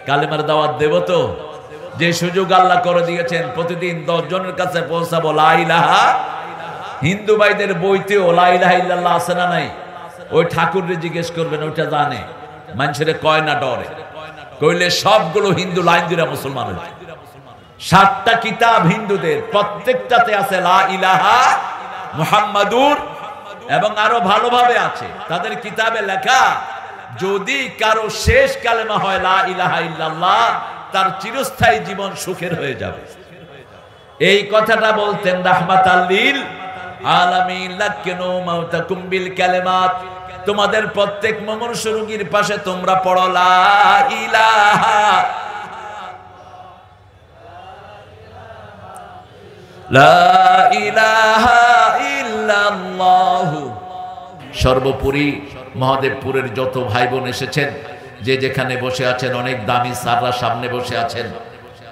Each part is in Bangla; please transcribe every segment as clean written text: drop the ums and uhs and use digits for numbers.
কালেমার দাওয়াত দেব তো? যে সুযোগ আল্লাহ করে দিয়েছেন, প্রতিদিন 10 জনের কাছে পৌঁছাবো লা ইলাহা। হিন্দু ভাইদের বইতেও লা ইলাহা ইল্লাল্লাহ আছে না নাই? ওই ঠাকুররে জিজ্ঞেস করবেন, ওইটা জানে। মানুষের কয় না ডরে, কইলে সবগুলো হিন্দু লাইন দিরা মুসলমান হয়েছে। 7টা কিতাব হিন্দুদের, প্রত্যেকটাতে আছে লা ইলাহা মুহাম্মাদুর, এবং আরো ভালোভাবে আছে তাদের কিতাবে লেখা, যদি কারো শেষ কালেমা হয় লা ইলাহা ইল্লাল্লাহ, তার চিরস্থায়ী জীবন সুখের হয়ে যাবে। এই কথাটা বলতেন রাহমাতাল লিল আলামিন, লাকিনু মাউতাকুম বিল কালিমাত। তোমাদের প্রত্যেক মুমূর্ষ রোগীর পাশে তোমরা পড়ো লা ইলাহা, লা ইলাহা ইল্লাল্লাহ। সর্বোপরি মহাদেবপুরের যত ভাই বোন এসেছেন, যে যেখানে বসে আছেন, অনেক দামি স্যাররা সামনে বসে আছেন,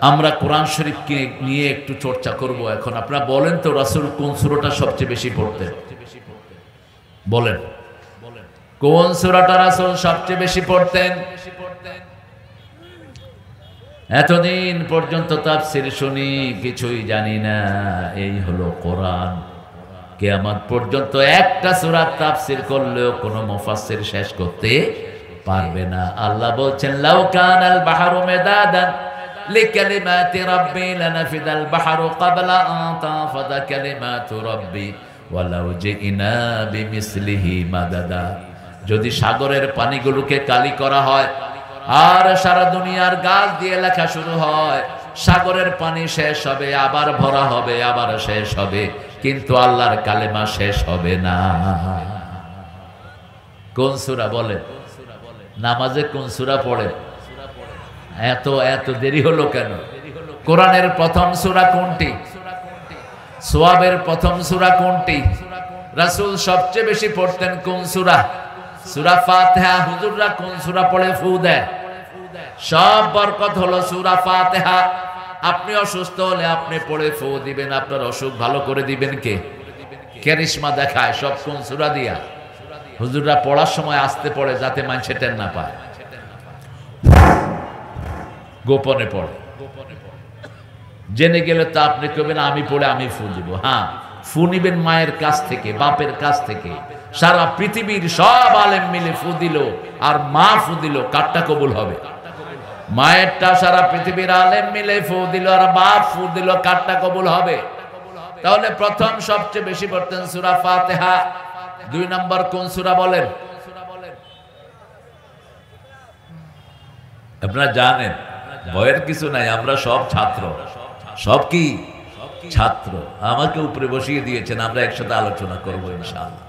আমরা কোরআন শরীফকে নিয়ে একটু চর্চা করব। এখন আপনারা বলেন তো, রাসূল কোন সূরাটা সবচেয়ে বেশি পড়তেন? বলেন কোন সূরাটা রাসূল সবচেয়ে বেশি পড়তেন? এতদিন পর্যন্ত তাফসীর শুনি, কিছুই জানি না। এই হলো কোরআন। কিয়ামত পর্যন্ত একটা সূরা তাফসীর করলেও কোনো মুফাসসির শেষ করতে পারবে না। আল্লাহ বলছেন, লাউ কানাল বাহরু মিদাদান লিকালিমাতি রাব্বি লানাফিদাল বাহরু ক্বাবলা আন তানফাদা কালিমাতু রাব্বি ওয়ালাউ জিনা বিমিসলিহি মাদাদা। যদি সাগরের পানিগুলোকে কালি করা হয় আর সারা দুনিয়ার গাছ দিয়ে লেখা শুরু হয়, সাগরের পানি শেষ হবে, আবার ভরা হবে, আবার শেষ হবে, কিন্তু আল্লাহর কালেমা শেষ হবে না। কোন সূরা বলেন? নামাজে কোন সূরা পড়েন? এত দেরি হলো কেন? কোরআনের প্রথম সূরা কোনটি? সোয়াবের প্রথম সূরা কোনটি? রাসূল সবচেয়ে বেশি পড়তেন কোন সূরা? সূরা ফাতিহা। হুজুররা কোন সূরা পড়ে ফু দেয়? সব বরকত হলো সূরা ফাতিহা। আপনি অসুস্থ হলে আপনি পড়ে ফু দিবেন, আপনার অসুখ ভালো করে দিবেন কে? ক্যারিশমা দেখায় সব কোন সূরা দিয়া? হুজুররা পড়ার সময় আসতে পড়ে, যাতে মানুষ টের না পায়, গোপনে পড়ে। জেনে গেলে তো আপনি কবেন আমি পড়ে আমি ফু দিব। হ্যাঁ, ফু নিবেন মায়ের কাছ থেকে, বাপের কাছ থেকে। সারা পৃথিবীর সব আলেম মিলে ফু দিল আর মা ফু দিল, কারটা কবুল হবে? মায়েরটা সারা পৃথিবীর আলেম মিলে ফু দিল আর বাপ ফু দিল, কারটা কবুল হবে? তাহলে প্রথম সবচেয়ে বেশি পড়তেন সূরা ফাতিহা। 2 নম্বর কোন সূরা বলেন? আপনারা জানেন, ভয়ের কিছু নাই, আমরা সব ছাত্র। সব কি ছাত্র? আমাকে উপরে বসিয়ে দিয়েছেন, আমরা একসাথে আলোচনা করবো ইনশাআল্লাহ।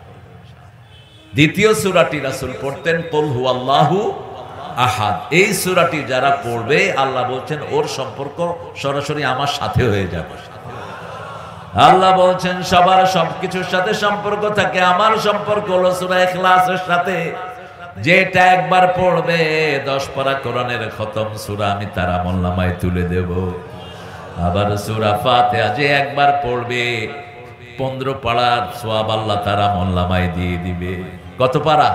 দ্বিতীয় সূরাটি রাসূল পড়তেন কুল হুয়াল্লাহু আহাদ। এই সূরাটি যারা পড়বে, আল্লাহ বলছেন ওর সম্পর্ক সরাসরি আমার সাথে হয়ে যাবে। আল্লাহ বলছেন সবার সবকিছুর সাথে সম্পর্ক থাকে, আমার সম্পর্ক হলো সূরা ইখলাসের সাথে। যেটা একবার পড়বে 10 পারা কোরআনের খতম সূরা আমি তার আমলনামায় তুলে দেব। আবার সূরা ফাতিহা যে একবার পড়বে 15 পারার সওয়াব আল্লাহ তার আমলনামায় দিয়ে দিবে। কত পারা?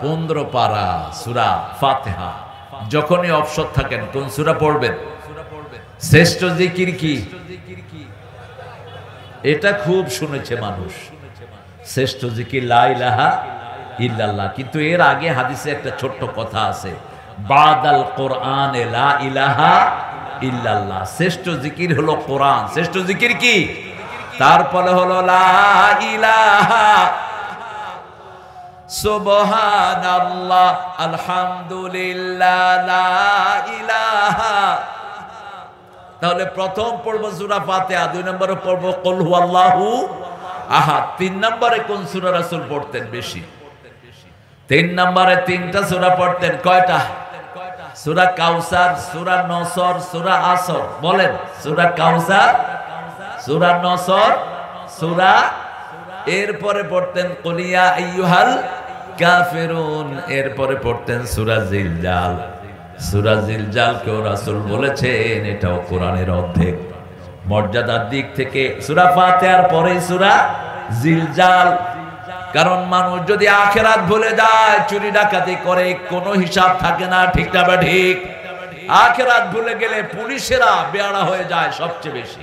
15 পারা সূরা ফাতিহা। যখনই অবসর থাকেন কোন সূরা পড়বেন? শ্রেষ্ঠ জিকির কি? এটা খুব শুনেছে মানুষ, শ্রেষ্ঠ জিকির লা ইলাহা ইল্লাল্লাহ। কিন্তু এর আগে হাদিসে একটা ছোট্ট কথা আছে, বাদাল কোরআনে লা ইলাহা ইল্লাল্লাহ। শ্রেষ্ঠ জিকির হলো কোরআন। শ্রেষ্ঠ জিকির কি? তারপরে হলো লা ইলাহা সুবহানাল্লাহ আলহামদুলিল্লাহ লা ইলাহা। তাহলে প্রথম পড়বো সূরা ফাতিহা, 2 নম্বরে পড়বো কুল হুয়াল্লাহু আহাদ। 3 নম্বরে কোন সূরা রাসূল পড়তেন বেশি? 3 নম্বরে 3টা সূরা পড়তেন। কয়টা? সূরা কাউসার, সূরা নসর, সূরা আসর। বলেন, সূরা কাউসার, সূরা নসর, সূরা, এরপরে পড়তেন কুল ইয়া আইয়ুহাল কাফিরুন, এরপরে পড়তেন সূরা জিলজাল। সূরা জিলজালকেও রাসূল বলেছেন এটাও কোরআনের অর্ধেক। মর্যাদার দিক থেকে সূরা ফাতিহার পরে সূরা জিলজাল। কারণ মানুষ যদি আখিরাত ভুলে যায়, চুরি ডাকাতি করে, কোনো হিসাব থাকে না, ঠিক না বা ঠিক? আখিরাত ভুলে গেলে পুলিশেরা বেয়াড়া হয়ে যায় সবচেয়ে বেশি।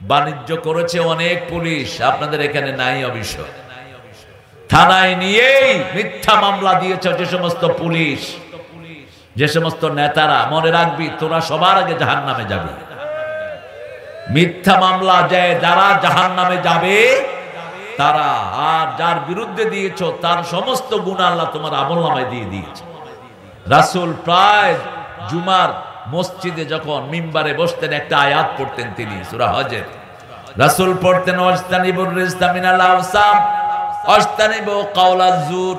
বাণিজ্য করেছে অনেক পুলিশ, আপনাদের এখানে নাই অবশ্য। থানায় নিয়েই মিথ্যা মামলা দিয়েছে যে সমস্ত পুলিশ, যে সমস্ত নেতারা, মনে রাখবি তোরা সবার আগে জাহান্নামে যাবি। মিথ্যা মামলা যায় যারা জাহান্নামে যাবে তারা, আর যার বিরুদ্ধে দিয়েছো তার সমস্ত গুনাহ আল্লাহ তোমার আমলনামায় দিয়ে দিয়েছে। রাসূল প্রায় জুমার মসজিদে যখন মিম্বারে বসতেন একটা আয়াত পড়তেন তিনি, সূরা হজের। রাসূল পড়তেন ওয়াস্তানিবুর রিজতা মিনাল আওসাম ওয়াস্তানিবু কাওলাজ জুর,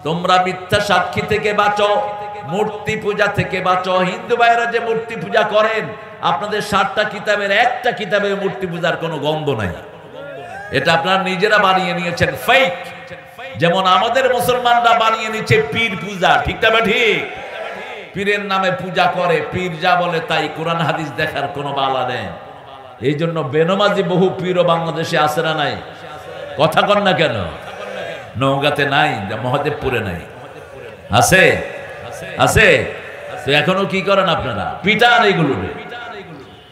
তোমরা মিথ্যা সাক্ষী থেকে বাঁচো, মূর্তি পূজা থেকে বাঁচো। হিন্দু ভাইরা যে মূর্তি পূজা করেন, আপনাদের 7টা কিতাবের একটা কিতাবে মূর্তি পূজার কোনো গন্ধ নাই, এটা আপনারা নিজেরা বানিয়ে নিয়েছেন, ফেক। যেমন আমাদের মুসলমানরা বানিয়ে নিচ্ছে পীর পূজা, ঠিক না ঠিক? পীরের নামে পূজা করে, পীর যা বলে তাই, কোরআন হাদিস দেখার কোনো বালা নেই। এই জন্য বেনমাজি বহু পীরও বাংলাদেশে আছে না নাই? কথা কন না কেন? নওগাঁতে নাই, মহাদেবপুরে নাই, আছে আছে। তো এখনো কি করেন আপনারা? পিটান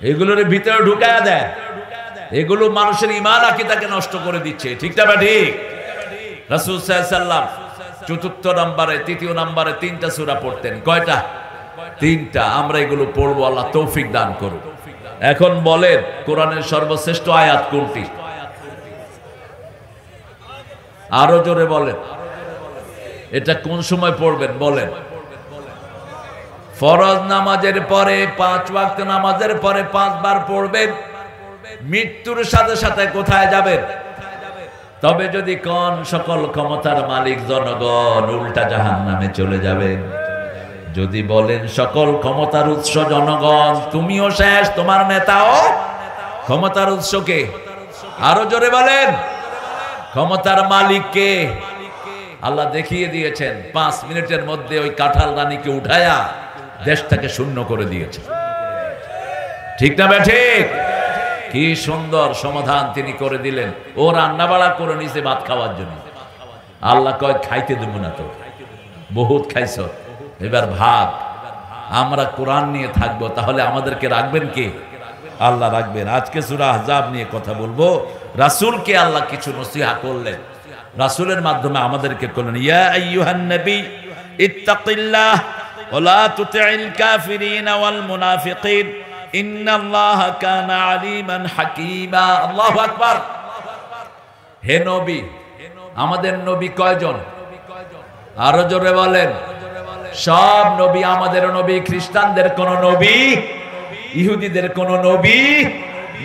এগুলোর ভিতরে ঢুকায়া দেয়। এগুলো মানুষের ঈমান আকীদাকে নষ্ট করে দিচ্ছে, ঠিক না ঠিক? রাসূল সাল্লাল্লাহু আলাইহি ওয়াসাল্লাম 4th নম্বরে 3য় নম্বরে 3টা সূরা পড়তেন। কয়টা? 3টা। আমরা এগুলো পড়বো, আল্লাহ তৌফিক দান করুন। এখন বলেন কোরআনের সর্বশ্রেষ্ঠ আয়াত কোনটি? আরো জোরে বলেন, এটা কোন সময় পড়বেন বলেন? ফরজ নামাজের পরে, 5 ওয়াক্ত নামাজের পরে 5 বার পড়বেন। মৃত্যুর সাথে সাথে কোথায় যাবেন? তবে যদি কোন সকল ক্ষমতার মালিক জনগণ, উল্টা জাহান্নামে চলে যাবেন। যদি বলেন সকল ক্ষমতার উৎস জনগণ, তুমিও শেষ, তোমার নেতাও। ক্ষমতার উৎসকে আরো জোরে বলেন, ক্ষমতার মালিককে আল্লাহ দেখিয়ে দিয়েছেন। 5 মিনিটের মধ্যে ওই কাঁঠাল রানীকে উঠায়া দেশটাকে শূন্য করে দিয়েছে, ঠিক না ঠিক? কি সুন্দর সমাধান তিনি করে দিলেন। ও রান্না বাড়া করে নিছে ভাত খাওয়ার জন্য। আল্লাহ কয় খাইতে দেব না, তো বহুত খাইছ, এবার ভাগ। আমরা কোরআন নিয়ে থাকবো, তাহলে আমাদেরকে রাখবেন কে? আল্লাহ রাখবেন। আজকে সূরা আহজাব নিয়ে কথা বলবো। রাসূলকে আল্লাহ কিছু নসিহা করলেন, রাসূলের মাধ্যমে আমাদেরকে করলেন। ইয়া আইয়ুহান নবী ইত্তাকিল্লাহ ওয়া লা তুতি'ল কাফিরিন ওয়াল মুনাফিকিন ইন্নাল্লাহা কানা আলিমান হাকীমা। আল্লাহু আকবার। হে নবী, আমাদের নবী কয়জন? আরো জোরে বলেন। সব নবী আমাদের নবী। খ্রিস্টানদের কোন নবী, ইহুদিদের কোন নবী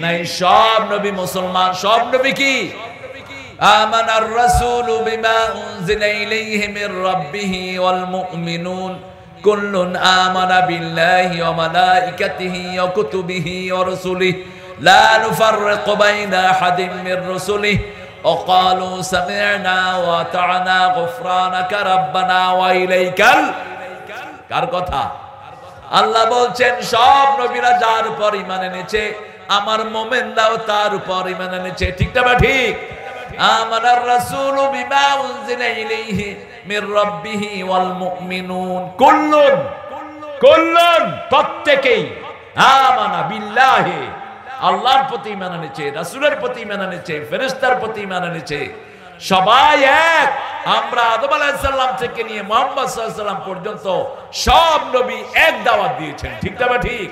নাই, সব নবী মুসলমান। সব নবী কি? আমানার রাসূলু বিমা উনজিলা ইলাইহি মির রাব্বিহি ওয়াল মুমিনুন কুল্লুন আমানা বিল্লাহি ওয়া মালাইকাতিহি ওয়া কুতুবিহি ওয়া রাসূলিহি লা নুফাররিকু বাইনা আহাদিন মির রাসূলিহি ওয়া ক্বালু সামি'না ওয়া আতা'না গুফরানাকা রাব্বানা ওয়া ইলাইকাল। কার কথা? আল্লাহ বলছেন সব নবীরা যার উপর ঈমান এনেছে, আমার মুমিনরাও তার উপর ঈমান এনেছে, ঠিক না ঠিক? আমানার রাসূলু বিমা উনজিলা ইলাইহি মির রাব্বিহি ওয়াল মুমিনুন কুল্লুন প্রত্যেকেই আমানা বিল্লাহি, আল্লাহর প্রতি ঈমান এনেছে, রাসূলের প্রতি ঈমান এনেছে, ফেরেশতার প্রতি ঈমান এনেছে। সবাই এক। আমরা আদম আলাইহিস সালাম থেকে নিয়ে মুহাম্মদ সাল্লাল্লাহু আলাইহি ওয়াসাল্লাম পর্যন্ত সব নবী এক দাওয়াত দিয়েছেন, ঠিক না ঠিক?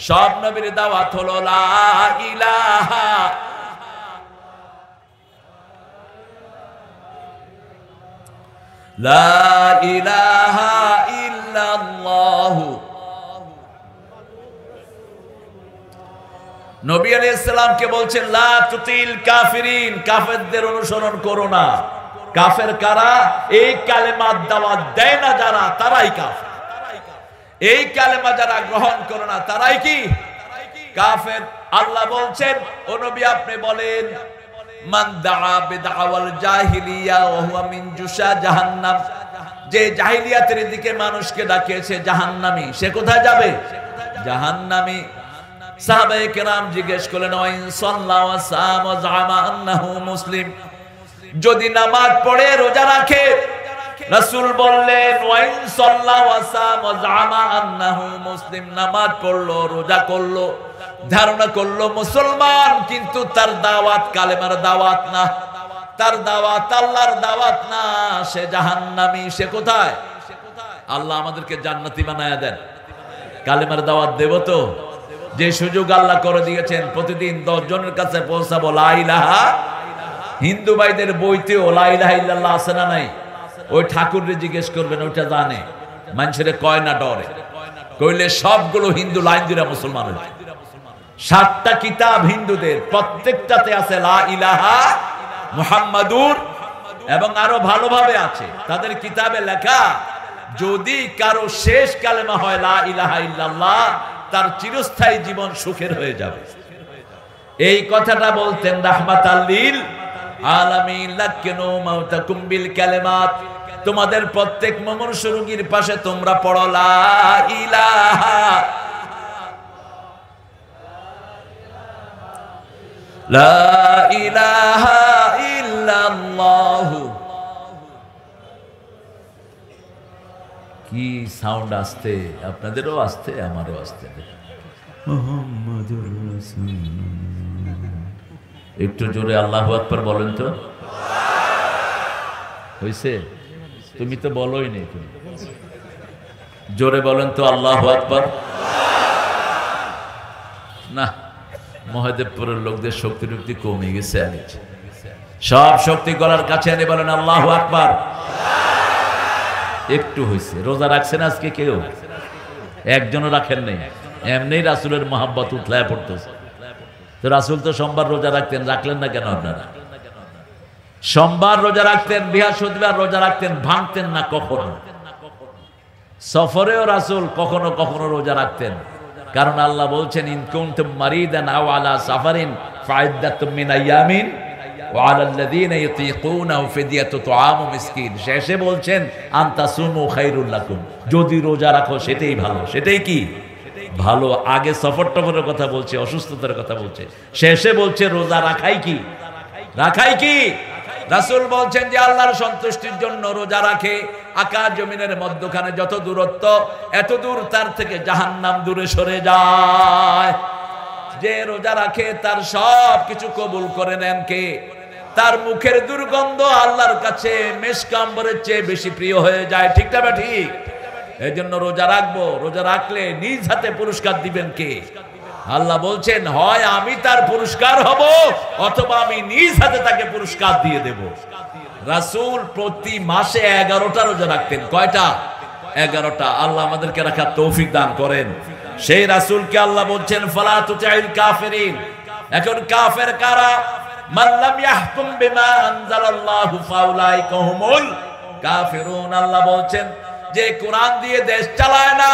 সব নবীর দাওয়াত হলো লা ইলাহা লা ইলাহা ইল্লাল্লাহ। নবী আলাইহিস সালামকে বলছেন লা তুতিল কাফিরিন, কাফেরদের অনুসরণ করো না। কাফের কারা? এই কালেমার দাওয়াত দেয় না যারা, তারাই কাফের। এই কালেমা যারা গ্রহণ করো না, তারাই কি? কাফের। আল্লাহ বলছেন ও নবী আপনি বলেন মান দাআ বিদাওয়াল জাহিলিয়া ওয়া হুয়া মিন জুসা জাহান্নাম, যে জাহিলিয়াতের দিকে মানুষকে ডাকিয়েছে জাহান্নামী, সে কোথায় যাবে? জাহান্নামী। সাহাবায়ে কেরাম জিজ্ঞেস করলেন ওয়া ইন সাল্লা ওয়া সাম ওয়া জামা আন্নাহু মুসলিম, যদি নামাজ পড়ে রোজা রাখে রাসূল বললেন ওয়াইন সাল্লা ওয়া সাম ওয়া জামা আন্নাহু মুসলিম, নামাজ পড়লো, রোজা করলো, ধারণা করলো মুসলমান, কিন্তু তার দাওয়াত কালেমার দাওয়াত না, তার দাওয়াত আল্লাহর দাওয়াত না, সে জাহান্নামী। সে কোথায়? আল্লাহ আমাদেরকে জান্নাতি বানায়া দেন। কালেমার দাওয়াত দেব তো, যে সুযোগ আল্লাহ করে দিয়েছেন প্রতিদিন 10 জনের কাছে পৌঁছাবো লা ইলাহা। হিন্দু ভাইদের বইতেও লা ইলাহা ইল্লাল্লাহ আছে না নাই? ওই ঠাকুররে জিজ্ঞেস করবেন, ওইটা জানে। মানুষের কয় না ডরে, কইলে সবগুলো হিন্দু লাইন দিরা মুসলমান হয়েছে। 7টা কিতাব হিন্দুদের, প্রত্যেকটাতে আছে লা ইলাহা মুহাম্মাদুর, এবং আরো ভালোভাবে আছে তাদের কিতাবে লেখা, যদি কারো শেষ কালেমা হয় লা ইলাহা ইল্লাল্লাহ, তার চিরস্থায়ী জীবন সুখের হয়ে যাবে। এই কথাটা বলতেন রাহমাতাল লিল আলামিন। লাকিনু মাউতাকুম বিল কালিমাত, তোমাদের প্রত্যেক মুমূর্ষু রোগীর পাশে তোমরা পড়ো লা ইলাহা লা ইলাহা ইল্লাল্লাহ। কি সাউন্ড আসতে, আপনাদেরও আসতে, আমারও আসতে। মুহাম্মাদুর রাসূলুল্লাহ, একটু জোরে আল্লাহু আকবার বলেন তো। হইছে? তুমি তো বলোই নি, তুমি জোরে বলেন তো আল্লাহু আকবার। না, মহাদেবপুরের লোকদের শক্তি টক্তি কমে গেছে। সব শক্তি গলার কাছে এনে বলেন আল্লাহু আকবার। একটু হয়েছে। রোজা রাখছেন আজকে কেউ? একজনও রাখেন নাই। এমনি রাসূলের মহাব্বত উঠলায় পড়তেছে। তো রাসূল তো সোমবার রোজা রাখতেন, রাখলেন না কেন আপনারা? সোমবার রোজা রাখতেন, বৃহস্পতিবার রোজা রাখতেন, ভাঙতেন না কখনো। সফরেও রাসূল কখনো কখনো রোজা রাখতেন, কারণ আল্লাহ বলছেন ইন কুনতুম মারিদান আও আলা সাফারিন ফাইদ্দাতুম মিন আইয়ামিন ওয়া আলাল্লাযীনা ইউতীকুনাহু ফিদিয়াতু তুআমু মিসকিন। শেষে বলছেন আনতাসুমু খায়রুল লাকুম, যদি রোজা রাখো সেটাই ভালো। সেটাই কি ভালো? আগে সফর টফরের কথা বলছে, অসুস্থতার কথা বলছে, শেষে বলছে রোজা রাখাই কি? রাখাই কি? রাসূল বলছেন যে আল্লাহর সন্তুষ্টির জন্য রোজা রাখে, আকাশ জমিনের মধ্যখানে যত দূরত্ব, এত দূর তার থেকে জাহান্নাম দূরে সরে যায়। যে রোজা রাখে তার সব কিছু কবুল করে নেন কে? তার মুখের দুর্গন্ধ আল্লাহর কাছে মেশকাম্বরের চেয়ে বেশি প্রিয় হয়ে যায়। ঠিক না বা ঠিক? এই জন্য রোজা রাখবো। রোজা রাখলে নিজ হাতে পুরস্কার দিবেন কে? আল্লাহ বলছেন হয় আমি তার পুরস্কার হব, অথবা আমি নিজ হাতে তাকে পুরস্কার দিয়ে দেব। রাসূল প্রতি মাসে 11টা রোজা রাখতেন। কয়টা? 11টা। আল্লাহ আমাদেরকে রাখার তৌফিক দান করেন। সেই রাসূলকে আল্লাহ বলছেন ফালা তুতিল কাফিরিন। এখন কাফের কারা? মান লাম ইয়াহকুম বিমা আনজালাল্লাহু ফাউলাইকা হুমুল কাফিরুন। আল্লাহ বলছেন যে কোরআন দিয়ে দেশ চালায় না,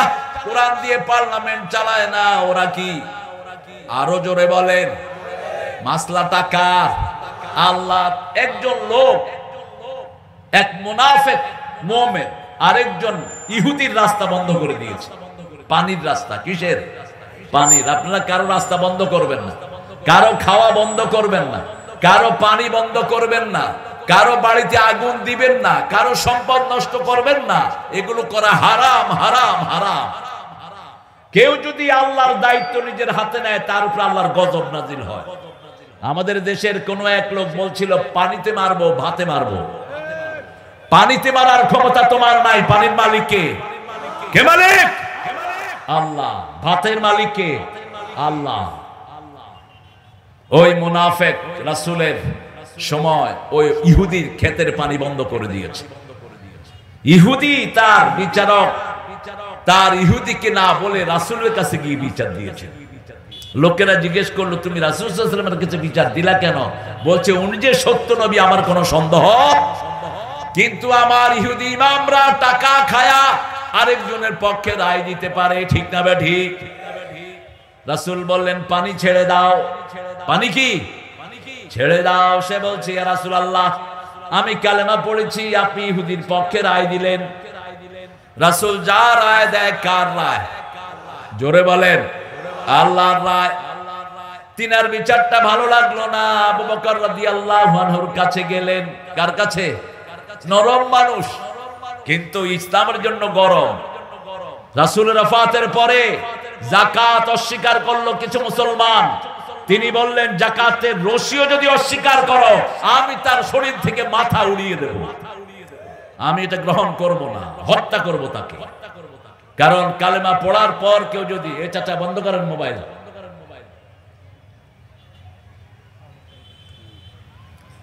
কোরআন দিয়ে পার্লামেন্ট চালায় না, ওরা কি? আরো জোরে বলেন। মাসলাটা কার? আল্লাহ। একজন লোক, এক মুনাফিক মুমিন আরেকজন ইহুদির রাস্তা বন্ধ করে দিয়েছে। পানির রাস্তা। কিসের? পানির। আপনারা কারো রাস্তা বন্ধ করবেন না, কারো খাওয়া বন্ধ করবেন না, কারো পানি বন্ধ করবেন না, কারো বাড়িতে আগুন দিবেন না, কারো সম্পদ নষ্ট করবেন না। এগুলো করা হারাম, হারাম, হারাম। কেউ যদি আল্লাহর দায়িত্ব নিজের হাতে নেয়, তার উপর আল্লাহর গজব নাজিল হয়। আমাদের দেশের কোন এক লোক বলছিল পানিতে মারবো, ভাতে মারবো। পানিতে মারার ক্ষমতা তোমার নাই। পানির মালিক কে? কে মালিক? আল্লাহ। ভাতের মালিক কে? আল্লাহ। ওই মুনাফিক রাসূলের সময় ওই ইহুদির ক্ষেতের পানি বন্ধ করে দিয়েছে। ইহুদি তার বিচারক, তার ইহুদিকে না বলে রাসূলের কাছে গিয়ে বিচার দিয়েছে। লোকেরা জিজ্ঞেস করলো তুমি রাসূল সাল্লাল্লাহু আলাইহি ওয়াসাল্লামের কাছে বিচার দিলা কেন? বলছে উনি যে সত্য নবী আমার কোনো সন্দেহ, কিন্তু আমার ইহুদি ইমামরা টাকা খায়া আরেকজনের পক্ষে রায় দিতে পারে। ঠিক না বে ঠিক? রাসূল বললেন পানি ছেড়ে দাও। পানি কি? ছেড়ে দাও। সে বলছে ইয়া রাসূলুল্লাহ আমি কালেমা পড়েছি, আপনি ইহুদির পক্ষে রায় দিলেন। রাসূল যা রায় দেয়, কার রায়? জোরে বলেন। আল্লাহর রায়। তিনার বিচারটা ভালো লাগলো না। আবু বকর রাদিয়াল্লাহু আনহুর কাছে গেলেন। কার কাছে? নরম মানুষ, কিন্তু ইসলামের জন্য গরম। রাসূলের ওফাতের পরে যাকাত অস্বীকার করলো কিছু মুসলমান। তিনি বললেন, যাকাতের রশিও যদি অস্বীকার করো, আমি তার শরীর থেকে মাথা উড়িয়ে দেব। আমি এটা গ্রহণ করব না, হত্যা করব তাকে। কারণ কালেমা পড়ার পর কেউ যদি, এ চাচা বন্ধ করেন মোবাইল,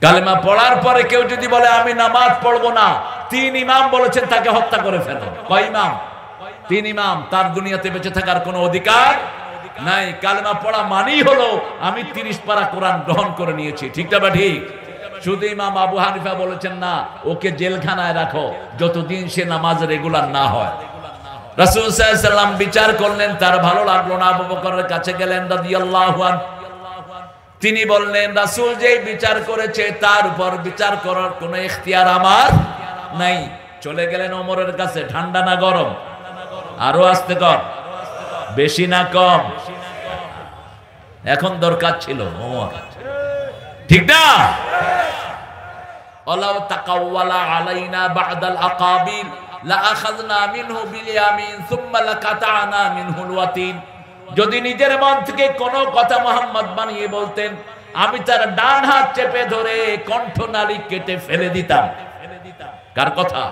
কালেমা পড়ার পরে কেউ যদি বলে আমি নামাজ পড়বো না, 3 ইমাম বলেছেন তাকে হত্যা করে ফেলো। কয় ইমাম? 3 ইমাম। তার দুনিয়াতে বেঁচে থাকার কোনো অধিকার নাই। কালেমা পড়া মানেই হলো আমি 30 পারা কোরআন গ্রহণ করে নিয়েছি। ঠিক না? ঠিক। শুধু ইমাম আবু হানিফা বলেছেন না, ওকে জেলখানায় রাখো যতদিন সে নামাজ রেগুলার না হয়। রাসূল সাল্লাল্লাহু আলাইহি ওয়াসাল্লাম বিচার করলেন, তার ভালো লাগলো না। আবু বকরের কাছে গেলেন রাদিয়াল্লাহু আনহু। তিনি বললেন, রাসূল যেই বিচার করেছে তার উপর বিচার করার কোনো ইখতিয়ার আমার নাই। চলে গেলেন ওমরের কাছে। ঠান্ডা না গরম? আরো আস্তে কর, বেশি না কম? এখন দরকার ছিল ওমর, ঠিক না? ওয়ালাউ তাকাওয়ালা আলাইনা বা'দাল আকাবিল লা আখাযনা মিনহু বিল ইয়ামিন সুম্মা লাকাতা'না মিনহুল ওয়াতিন। যদি নিজের মন থেকে কোনো কথা মোহাম্মদ বানিয়ে বলতেন, আমি তার ডান হাত চেপে ধরে কণ্ঠনালী কেটে ফেলে দিতাম। কার কথা?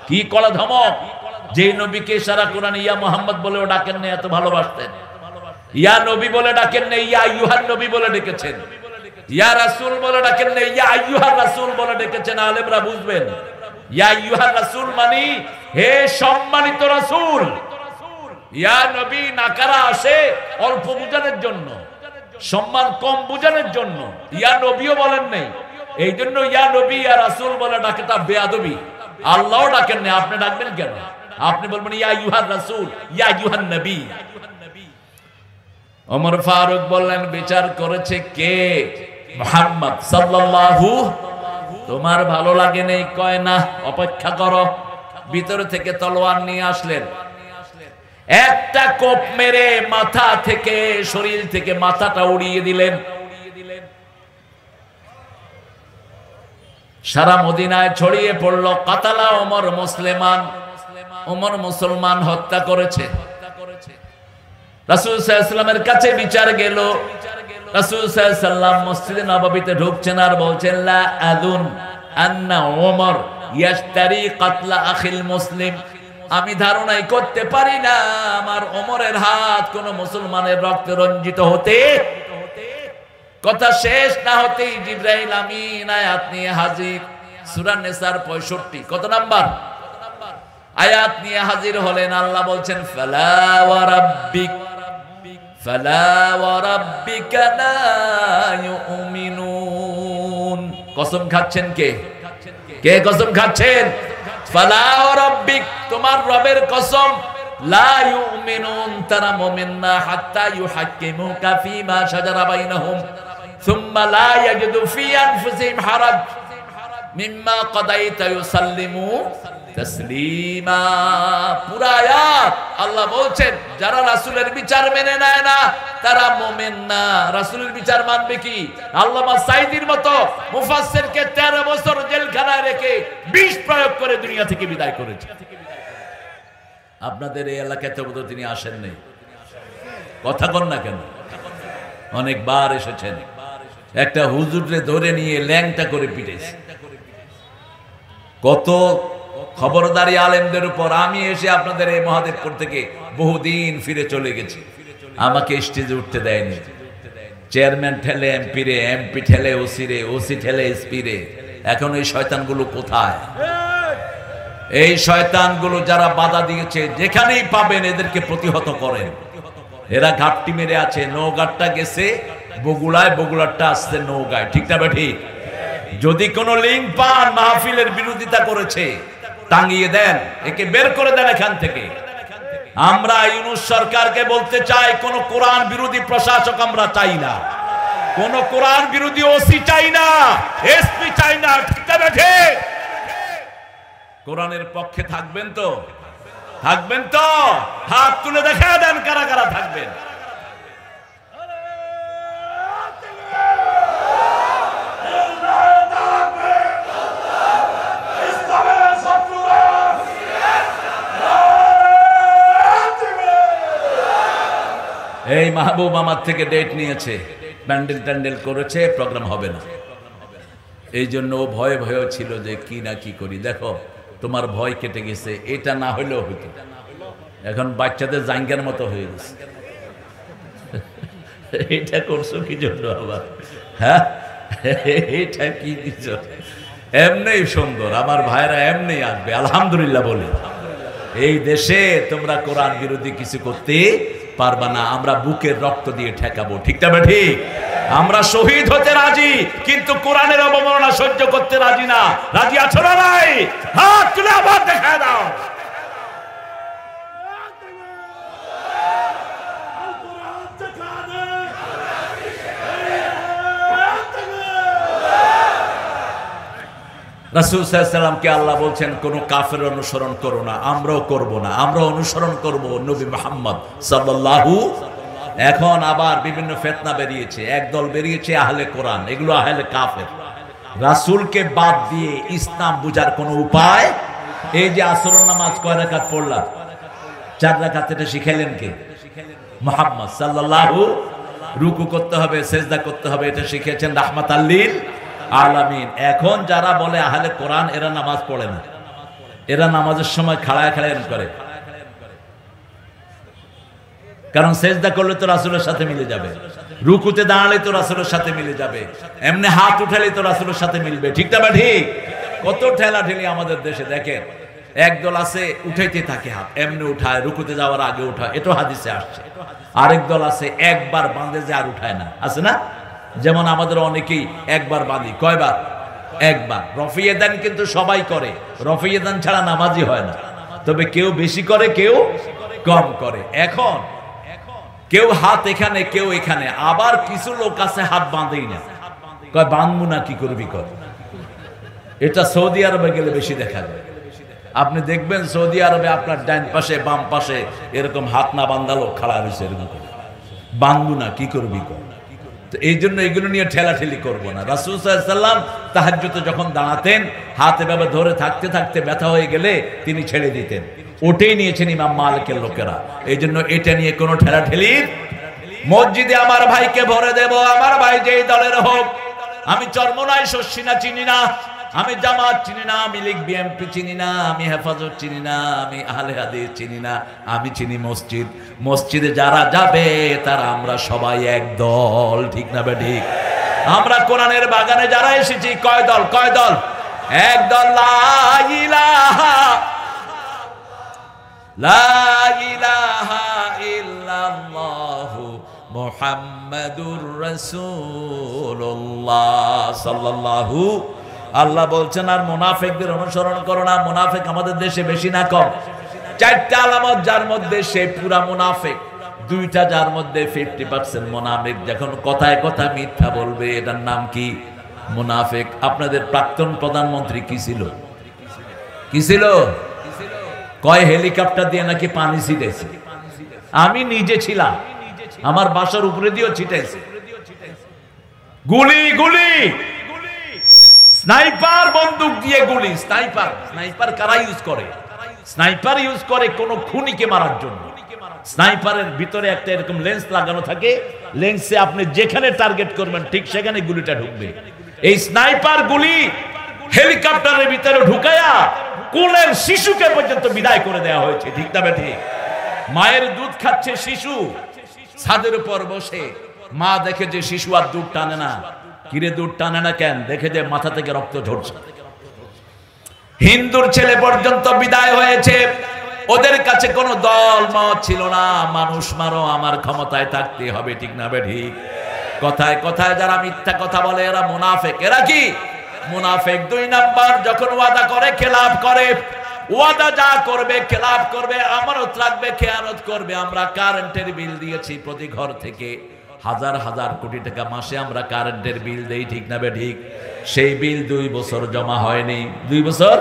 কি কলা ধমক! যে নবীকে সারা কোরআন ইয়া মুহাম্মদ বলেও ডাকেন না, এত ভালোবাসতেন। ইয়া নবী বলে ডাকেন না, ইয়া আইয়ুহান নবী বলে ডেকেছেন। ইয়া রাসূল বলে ডাকেন না, ইয়া আইয়ুহার রাসূল বলে ডেকেছেন। আলেমরা বুঝবেন, ইয়া আইয়ুহার রাসূল মানে হে সম্মানিত রাসূল। ইয়া নবী নাকারা আসে অল্প বুঝানোর জন্য, সম্মান কম বুঝানোর জন্য। ইয়া নবীও বলেন নাই, এই জন্য ইয়া নবী ইয়া রাসূল বলে ডাকে, তা বেয়াদবি। আল্লাহও ডাকেন না, আপনি ডাকবেন কেন? আপনি বলবেন ইয়া আইয়ুহার রাসূল, ইয়া আইয়ুহান নবী। ওমর ফারুক বললেন, বিচার করেছে কে? মুহাম্মদ সাল্লাল্লাহু। তোমার ভালো লাগে নেই? কয় না, অপেক্ষা করো। ভিতরে থেকে তলোয়ার নিয়ে আসলেন, একটা কোপ মেরে মাথা থেকে, শরীর থেকে মাথাটা উড়িয়ে দিলেন। সারা মদিনায় ছড়িয়ে পড়ল, কাতালা ওমর মুসলমান। ওমর মুসলমান হত্যা করেছে। রাসূল সাল্লাল্লাহু আলাইহি ওয়াসাল্লামের কাছে বিচার গেল। রাসূল সাল্লাল্লাহু আলাইহি ওয়াসাল্লাম মসজিদে নববীতে ঢুকছেন আর বলছেন, লা আযুন আন্না ওমর ইয়াশতারি কাতলা আখিল মুসলিম। আমি ধারণাই করতে পারি না আমার ওমরের হাত কোন মুসলমানের রক্তে রঞ্জিত হতে। কথা শেষ না হতেই জিবরাইল আমিন আয়াত নিয়ে হাজির। সূরা নিসার 65 কত নাম্বার আয়াত নিয়ে হাজির হলেন। আল্লাহ বলছেন, ফালা ওয়া রাব্বিক ফালা ওয়া রাব্বিকা লা ইউমিনুন। কসম খাচ্ছেন কে? কে কসম খাচ্ছেন? ফালা ওয়া রাব্বিক, তোমার রবের কসম। লা ইউমিনুন, তারা মুমিন না, হাত্তা ইউহাক্কিমুকা ফীমা শাজারা বাইনাহুম সুম্মা লা ইয়াজিদু ফী আনফুসিহিম হারাজ মিম্মা কাদাইতা ইউসাল্লিমু তাসলিমা। পুরা আয়াত আল্লাহ বলছেন, যারা রাসূলের বিচার মেনে নেয় না তারা মুমিন না। রাসূলের বিচার মানবে কি? আল্লামা সাইদির মতো মুফাসসিরকে 13 বছর জেলখানায় রেখে বিষ প্রয়োগ করে দুনিয়া থেকে বিদায় করেছে। আপনাদের এই এলাকাতে বোধহয় তিনি আসেন নাই। কথা বল না কেন? অনেকবার এসেছেন। একটা হুজুরকে ধরে নিয়ে ল্যাংটা করে পিটেছে। কত খবরদারি আলেমদের উপর। আমি এসে আপনাদের এই মহাদেবপুর থেকে বহুদিন ফিরে চলে গেছি, আমাকে স্টেজে উঠতে দেয়নি। চেয়ারম্যান ঠেলে এমপি রে, এমপি ঠেলে ওসি রে, ওসি ঠেলে এসপি রে। এখন এই শয়তানগুলো কোথায়? এই শয়তানগুলো যারা বাধা দিয়েছে, যেখানেই পাবেন এদেরকে প্রতিহত করেন। এরা ঘাপটি মেরে আছে। নৌগাঁটটা গেছে বগুড়ায়, বগুড়ারটা আসছে নৌগাঁয়। ঠিক না ঠিক? যদি কোনো লিঙ্ক পান মাহফিলের বিরোধিতা করেছে, টাঙিয়ে দেন, একে বের করে দেন এখান থেকে। আমরা ইউনূস সরকারকে বলতে চাই, কোন কোরআন বিরোধী প্রশাসক আমরা চাই না, কোন কোরআন বিরোধী ওসি চাই না, এসপি চাই না। ঠিক না ঠিক? কোরআনের পক্ষে থাকবেন তো? থাকবেন তো? হাত তুলে দেখা দেন কারা কারা থাকবেন। এই মাহবুব আমার থেকে ডেট নিয়েছে, প্যান্ডেল ট্যান্ডেল করেছে, প্রোগ্রাম হবে না। এই জন্য ও ভয়ে ভয়ে ছিল যে কি না কি করি। দেখো তোমার ভয় কেটে গেছে, এটা না হইলেও হইতো। এখন বাচ্চাদের জাঙ্গার মতো হয়ে গেছে। এটা করছো কি জন্য আবার? হ্যাঁ, এটা কি কিছু? এমনি সুন্দর, আমার ভাইরা এমনি আসবে আলহামদুলিল্লাহ বলে। এই দেশে তোমরা কোরআন বিরোধী কিছু করতে পারবা না, আমরা বুকের রক্ত দিয়ে ঠেকাবো। ঠিক না ঠিক? আমরা শহীদ হতে রাজি, কিন্তু কোরআনের অবমাননা সহ্য করতে রাজি না। রাজি আছো না নাই? হাত তুলে আবার দেখা দাও। রাসূল সাল্লাল্লাহু আলাইহি ওয়াসাল্লামকে আল্লাহ বলছেন কোন কাফের অনুসরণ করো না, আমরাও করব না, আমরা অনুসরণ করব নবী মুহাম্মদ সাল্লাল্লাহু। এখন আবার বিভিন্ন ফিতনা বেরিয়েছে, একদল বেরিয়েছে আহলে কোরআন, এগুলো আহলে কাফের। রাসূলকে বাদ দিয়ে ইসলাম বুঝার কোনো উপায়? এই যে আসরের নামাজ কয় রাকাত পড়লাম, 4 রাকাত, এটা শিখাইলেন কে? মুহাম্মদ সাল্লাল্লাহু। রুকু করতে হবে, সেজদা করতে হবে, এটা শিখিয়েছেন রাহমাতাল লিল আলামিন। এখন যারা বলে আহলে কোরআন, এরা নামাজ পড়ে না, এরা নামাজের সময় খাড়ায় খাড়ায় করে, কারণ সেজদা করলে তো রাসূলের সাথে মিলে যাবে, রুকুতে দাঁড়ালে তো রাসূলের সাথে মিলে যাবে, এমনি হাত উঠালে তো রাসূলের সাথে মিলবে। ঠিক না ঠিক? কত ঠেলা ঠেলি আমাদের দেশে। দেখেন একদল আছে উঠাইতে থাকে হাত, এমনি উঠায়, রুকুতে যাওয়ার আগে উঠায়, এটা হাদিসে আসছে। আরেক দল আছে একবার বাঁধে যে আর উঠায় না, আছে না? যেমন আমাদের অনেকেই একবার বাঁধি, কয়বার? একবার। রফিয়ে দেন কিন্তু সবাই করে, রফিয়ে দেন ছাড়া নামাজই হয় না। তবে কেউ বেশি করে, কেউ কম করে। এখন কেউ হাত এখানে, কেউ এখানে, আবার কিছু লোক আছে হাত বাঁধেই না, কয় বাঁধবো না, কি করবি কর। এটা সৌদি আরবে গেলে বেশি দেখা যায়। আপনি দেখবেন সৌদি আরবে আপনার ডান পাশে বাম পাশে এরকম হাত না বান্ধালো খাড়া রয়েছে, এরকম করে বাঁধবো না, কি করবি কর। তো এই জন্য এগুলো নিয়ে ঠেলাঠেলি করবো না। রাসূল সাল্লাল্লাহু আলাইহি ওয়াসাল্লাম তাহাজ্জুদে যখন দাঁড়াতেন, হাত এভাবে ধরে থাকতে থাকতে ব্যথা হয়ে গেলে তিনি ছেড়ে দিতেন। ওটাই নিয়েছেন ইমাম মালিকের লোকেরা। এই জন্য এটা নিয়ে কোনো ঠেলাঠেলির। মসজিদে আমার ভাইকে ভরে দেব, আমার ভাই যেই দলের হোক। আমি চরমোনাই শস্যিনা চিনি না, আমি জামাত চিনি না, আমি লীগ বিএনপি চিনি না, আমি হেফাজত চিনি না, আমি আহলে হাদিস চিনি না, আমি চিনি মসজিদ। মসজিদে যারা যাবে তারা আমরা সবাই এক দল। ঠিক না বে ঠিক? আমরা কোরআনের বাগানে যারা এসেছি, কয় দল? কয় দল? এক দল। লা ইলাহা ইল্লাল্লাহু মুহাম্মাদুর রাসূলুল্লাহ সাল্লাল্লাহু। আল্লাহ বলছেন আর মুনাফিকদের অনুসরণ করো না। মুনাফিক আমাদের দেশে বেশি না কম? 4টা আলামত, যার মধ্যে সে পুরা মুনাফিক। 2টা যার মধ্যে 50% মুনাফিক। যখন কথায় কথা মিথ্যা বলবে, এটার নাম কি? মুনাফিক। আপনাদের প্রাক্তন প্রধানমন্ত্রী কি ছিল? কি ছিল? কয় হেলিকপ্টার দিয়ে নাকি পানি ছিটাইছে। আমি নিজে ছিলাম, আমার বাসার উপরে দিয়েও ছিটাইছে। গুলি গুলি, স্নাইপার বন্দুক দিয়ে গুলি। স্নাইপার, স্নাইপার কারা ইউজ করে? স্নাইপার ইউজ করে কোন খুনিকে মারার জন্য। স্নাইপারের ভিতরে একটা এরকম লেন্স লাগানো থাকে, লেন্সে আপনি যেখানে টার্গেট করবেন ঠিক সেখানে গুলিটা ঢুকবে। এই স্নাইপার গুলি হেলিকপ্টারের ভিতরে ঢুকায়া কোলের শিশুকে পর্যন্ত বিদায় করে দেওয়া হয়েছে। ঠিক না ঠিক? মায়ের দুধ খাচ্ছে শিশু, ছাদের উপর বসে মা দেখে যে শিশু আর দুধ টানে না। কিরে দুধ টানে না কেন? দেখে যে মাথা থেকে রক্ত ঝরছে। হিন্দুর ছেলে পর্যন্ত বিদায় হয়েছে। ওদের কাছে কোনো দল মত ছিল না। মানুষ মারো, আমার ক্ষমতায় থাকতে হবে। ঠিক না ঠিক? কথায় কথায় যারা মিথ্যা কথা বলে এরা মুনাফিক। এরা কি? মুনাফিক। 2 নাম্বার, যখন ওয়াদা করে খেলাফ করে। ওয়াদা যা করবে খেলাফ করবে, আমানত রাখবে, খেয়ানত করবে। আমরা কারেন্টের বিল দিয়েছি প্রতি ঘর থেকে হাজার হাজার কোটি টাকা মাসে আমরা কারেন্টের বিল দেই। ঠিক না ঠিক? সেই বিল 2 বছর জমা হয়নি। 2 বছর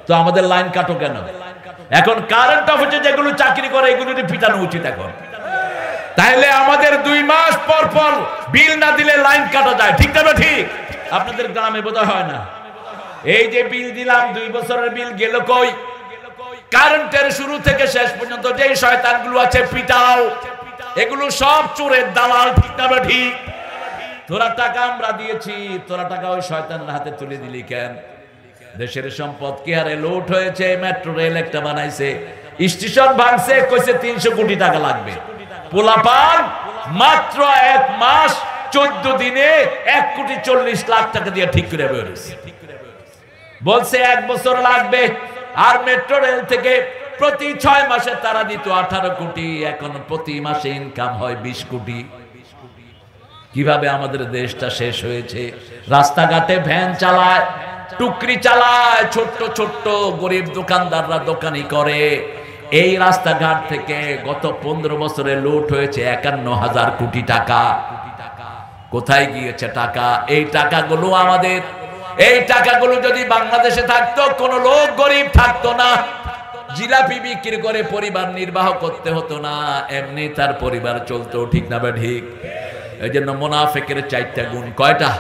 তো আমাদের লাইন কাটো কেন? এখন কারেন্ট অফিসে যেগুলো চাকরি করে এগুলো পিটানো উচিত এখন। তাহলে আমাদের 2 মাস পর পর বিল না দিলে লাইন কাটা যায়। ঠিক না ঠিক? আপনাদের গ্রামে বোধহয় হয় না। এই যে বিল দিলাম 2 বছরের বিল গেল কই? কারেন্টের শুরু থেকে শেষ পর্যন্ত যে শয়তানগুলো আছে পিটাও। এগুলো সব চোরের দালাল, ঠিক না ঠিক? তোরা টাকা আমরা দিয়েছি, তোরা টাকা ওই শয়তানের হাতে তুলে দিলি কেন? দেশের সম্পদ কি হারে লুট হয়েছে। মেট্রো রেল একটা বানাইছে, স্টেশন ভাঙছে, কইছে 300 কোটি টাকা লাগবে। পোলাপান মাত্র 1 মাস 14 দিনে 1,40,00,000 টাকা দিয়ে ঠিক করে বেরিয়েছে। বলছে 1 বছর লাগবে। আর মেট্রো রেল থেকে প্রতি 6 মাসে তারা দিত 18 কোটি, এখন প্রতি মাসে ইনকাম হয় 20 কোটি। কিভাবে আমাদের দেশটা শেষ হয়েছে? রাস্তাঘাটে ভ্যান চালায়, টুকরি চালায়, ছোট্ট ছোট্ট গরিব দোকানদাররা দোকানি করে। এই রাস্তাঘাট থেকে গত 15 বছরে লুট হয়েছে 51,000 কোটি টাকা। কোথায় গিয়েছে টাকা? এই টাকাগুলো আমাদের। এই টাকাগুলো যদি বাংলাদেশে থাকতো, কোন লোক গরিব থাকতো না। জিলাপি বিক্রি করে পরিবার নির্বাহ করতে হতো না, এমনি তার পরিবার চলতো, ঠিক না ঠিক? এই জন্য মুনাফিকের 4টা গুণ। কয়টা?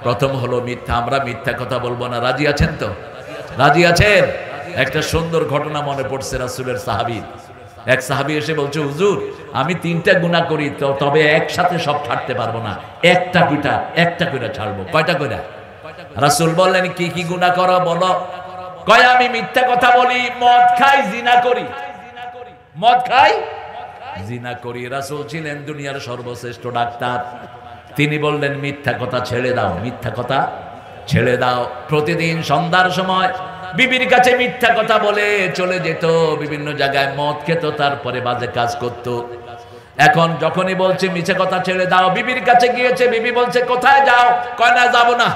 প্রথম হলো মিথ্যা। আমরা মিথ্যা কথা বলবো না। রাজি আছেন তো? রাজি আছেন? একটা সুন্দর ঘটনা মনে পড়ছে রাসূলের সাহাবী। এক সাহাবী এসে বলছে, হুজুর আমি 3টা গুনাহ করি, তবে একসাথে সব ছাড়তে পারবো না, একটা করে ছাড়বো। কয়টা করে? রাসূল বললেন, কি কি গুনাহ করো বলো? কয় আমি মিথ্যা কথা বলি, মদ খাই, জিনা করি। মদ খাই, জিনা করি। রাসূল ছিলেন দুনিয়ার সর্বশ্রেষ্ঠ ডাক্তার। তিনি বললেন, মিথ্যা কথা ছেড়ে দাও, মিথ্যা কথা ছেড়ে দাও। প্রতিদিন সন্ধ্যার সময় বিবির কাছে মিথ্যা কথা বলে চলে যেত, বিভিন্ন জায়গায় মদ খেত, তারপরে বাজে কাজ করত। এখন যখনই বলছে মিথ্যা কথা ছেড়ে দাও, বিবির কাছে গিয়েছে, বিবি বলছে কোথায় যাও? কয় না, যাব না।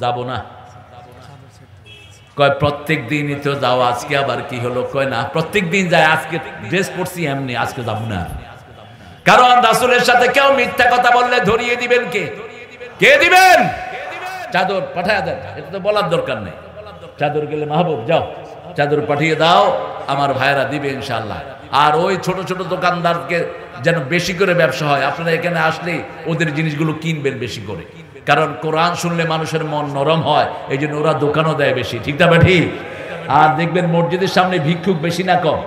যাব না। কয় প্রত্যেক দিনই তো যাও, আজকে আবার কি হলো? কয় না, প্রত্যেক দিন যায়, আজকে ড্রেস পরছি এমনি, আজকে যাব না। কারণ রাসূলের সাথে কেউ মিথ্যা কথা বললে ধরিয়ে দিবেন কে? কে দিবেন? চাদর পাঠায় দেন, এটা তো বলার দরকার নেই। চাদর গেলে মাহবুব যাও চাদর পাঠিয়ে দাও, আমার ভাইরা দিবে ইনশাআল্লাহ। আর ওই ছোট ছোট দোকানদারকে যেন বেশি করে ব্যবসা হয়। আপনারা এখানে আসলে ওদের জিনিসগুলো কিনবেন বেশি করে, কারণ কোরআন শুনলে মানুষের মন নরম হয়, এই জন্য ওরা দোকানও দেয় বেশি, ঠিক না ঠিক? আর দেখবেন মসজিদের সামনে ভিক্ষুক বেশি না কম?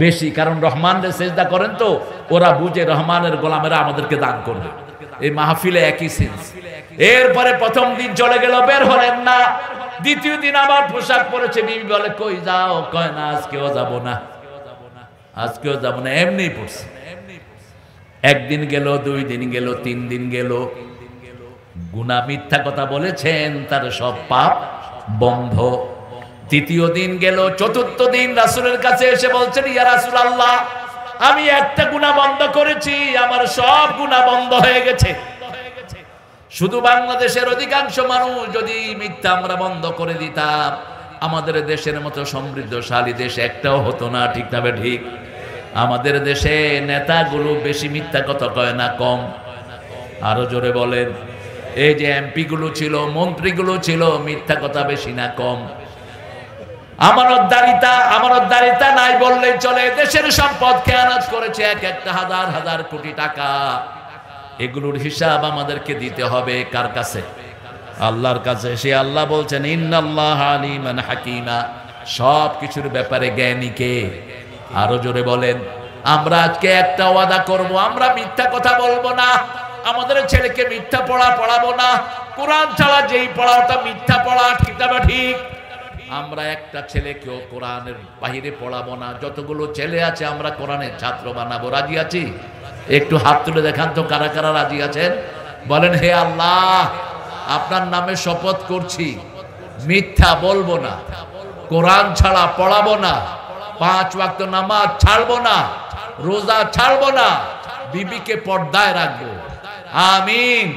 বেশি, কারণ রহমানের সেজদা করেন তো, ওরা বুঝে রহমানের গোলামেরা আমাদেরকে দান করবে। এই মাহফিলে একই সেন্স। এরপরে প্রথম দিন চলে গেল, বের হলেন না। দ্বিতীয় দিন আবার পোশাক পরেছে, বিবি বলে কই যাও? কয় না, আজকেও যাব না, আজকেও যাব না, এমনি পড়ছে। একদিন গেল, 2 দিন গেল, 3 দিন গেল, গুনাহ মিথ্যা কথা বলেছেন, তার সব পাপ বন্ধ। তৃতীয় দিন গেল, চতুর্থ দিন রাসূলের কাছে এসে বলছেন, ইয়া রাসূলুল্লাহ, আমি একটা গুনাহ বন্ধ করেছি, আমার সব গুনাহ বন্ধ হয়ে গেছে। শুধু বাংলাদেশের অধিকাংশ মানুষ যদি মিথ্যা আমরা বন্ধ করে দিতাম, আমাদের দেশের মতো সমৃদ্ধশালী দেশ একটাও হতো না, ঠিক না ঠিক? আমাদের দেশে নেতাগুলো বেশি মিথ্যা কথা কয় না, কম? আরো জোরে বলেন। এই যে এমপি গুলো ছিল, মন্ত্রীগুলো ছিল, মিথ্যা কথা বেশি না কম? আমানতদারিতা নাই বললেই চলে। দেশের সম্পদ খেয়ানত করেছে, একটা হাজার হাজার কোটি টাকা। এগুলোর হিসাব আমাদেরকে দিতে হবে কার কাছে? আল্লাহর কাছে। সে আল্লাহ বলছেন, ইন্নাল্লাহা আলিমান হাকিমা, সব কিছুর ব্যাপারে জ্ঞানী কে? আরো জোরে বলেন। আমরা আজকে একটা ওয়াদা করব, আমরা মিথ্যা কথা বলবো না, আমাদের ছেলেকে মিথ্যা পড়াবো না। কোরআন ছাড়া যেই পড়া ওটা মিথ্যা পড়া, ঠিক না ঠিক? আমরা একটা ছেলেকেও কোরআনের বাহিরে পড়াবো না। যতগুলো ছেলে আছে আমরা কোরআনের ছাত্র বানাবো। রাজি আছি? একটু হাত তুলে দেখান তো কারা কারা রাজি আছেন। বলেন, হে আল্লাহ, আপনার নামে শপথ করছি, মিথ্যা বলবো না, কোরআন ছাড়া পড়াবো না, 5 ওয়াক্ত নামাজ ছাড়বো না, রোজা ছাড়বো না, বিবিকে পর্দায় রাখবো। আমিন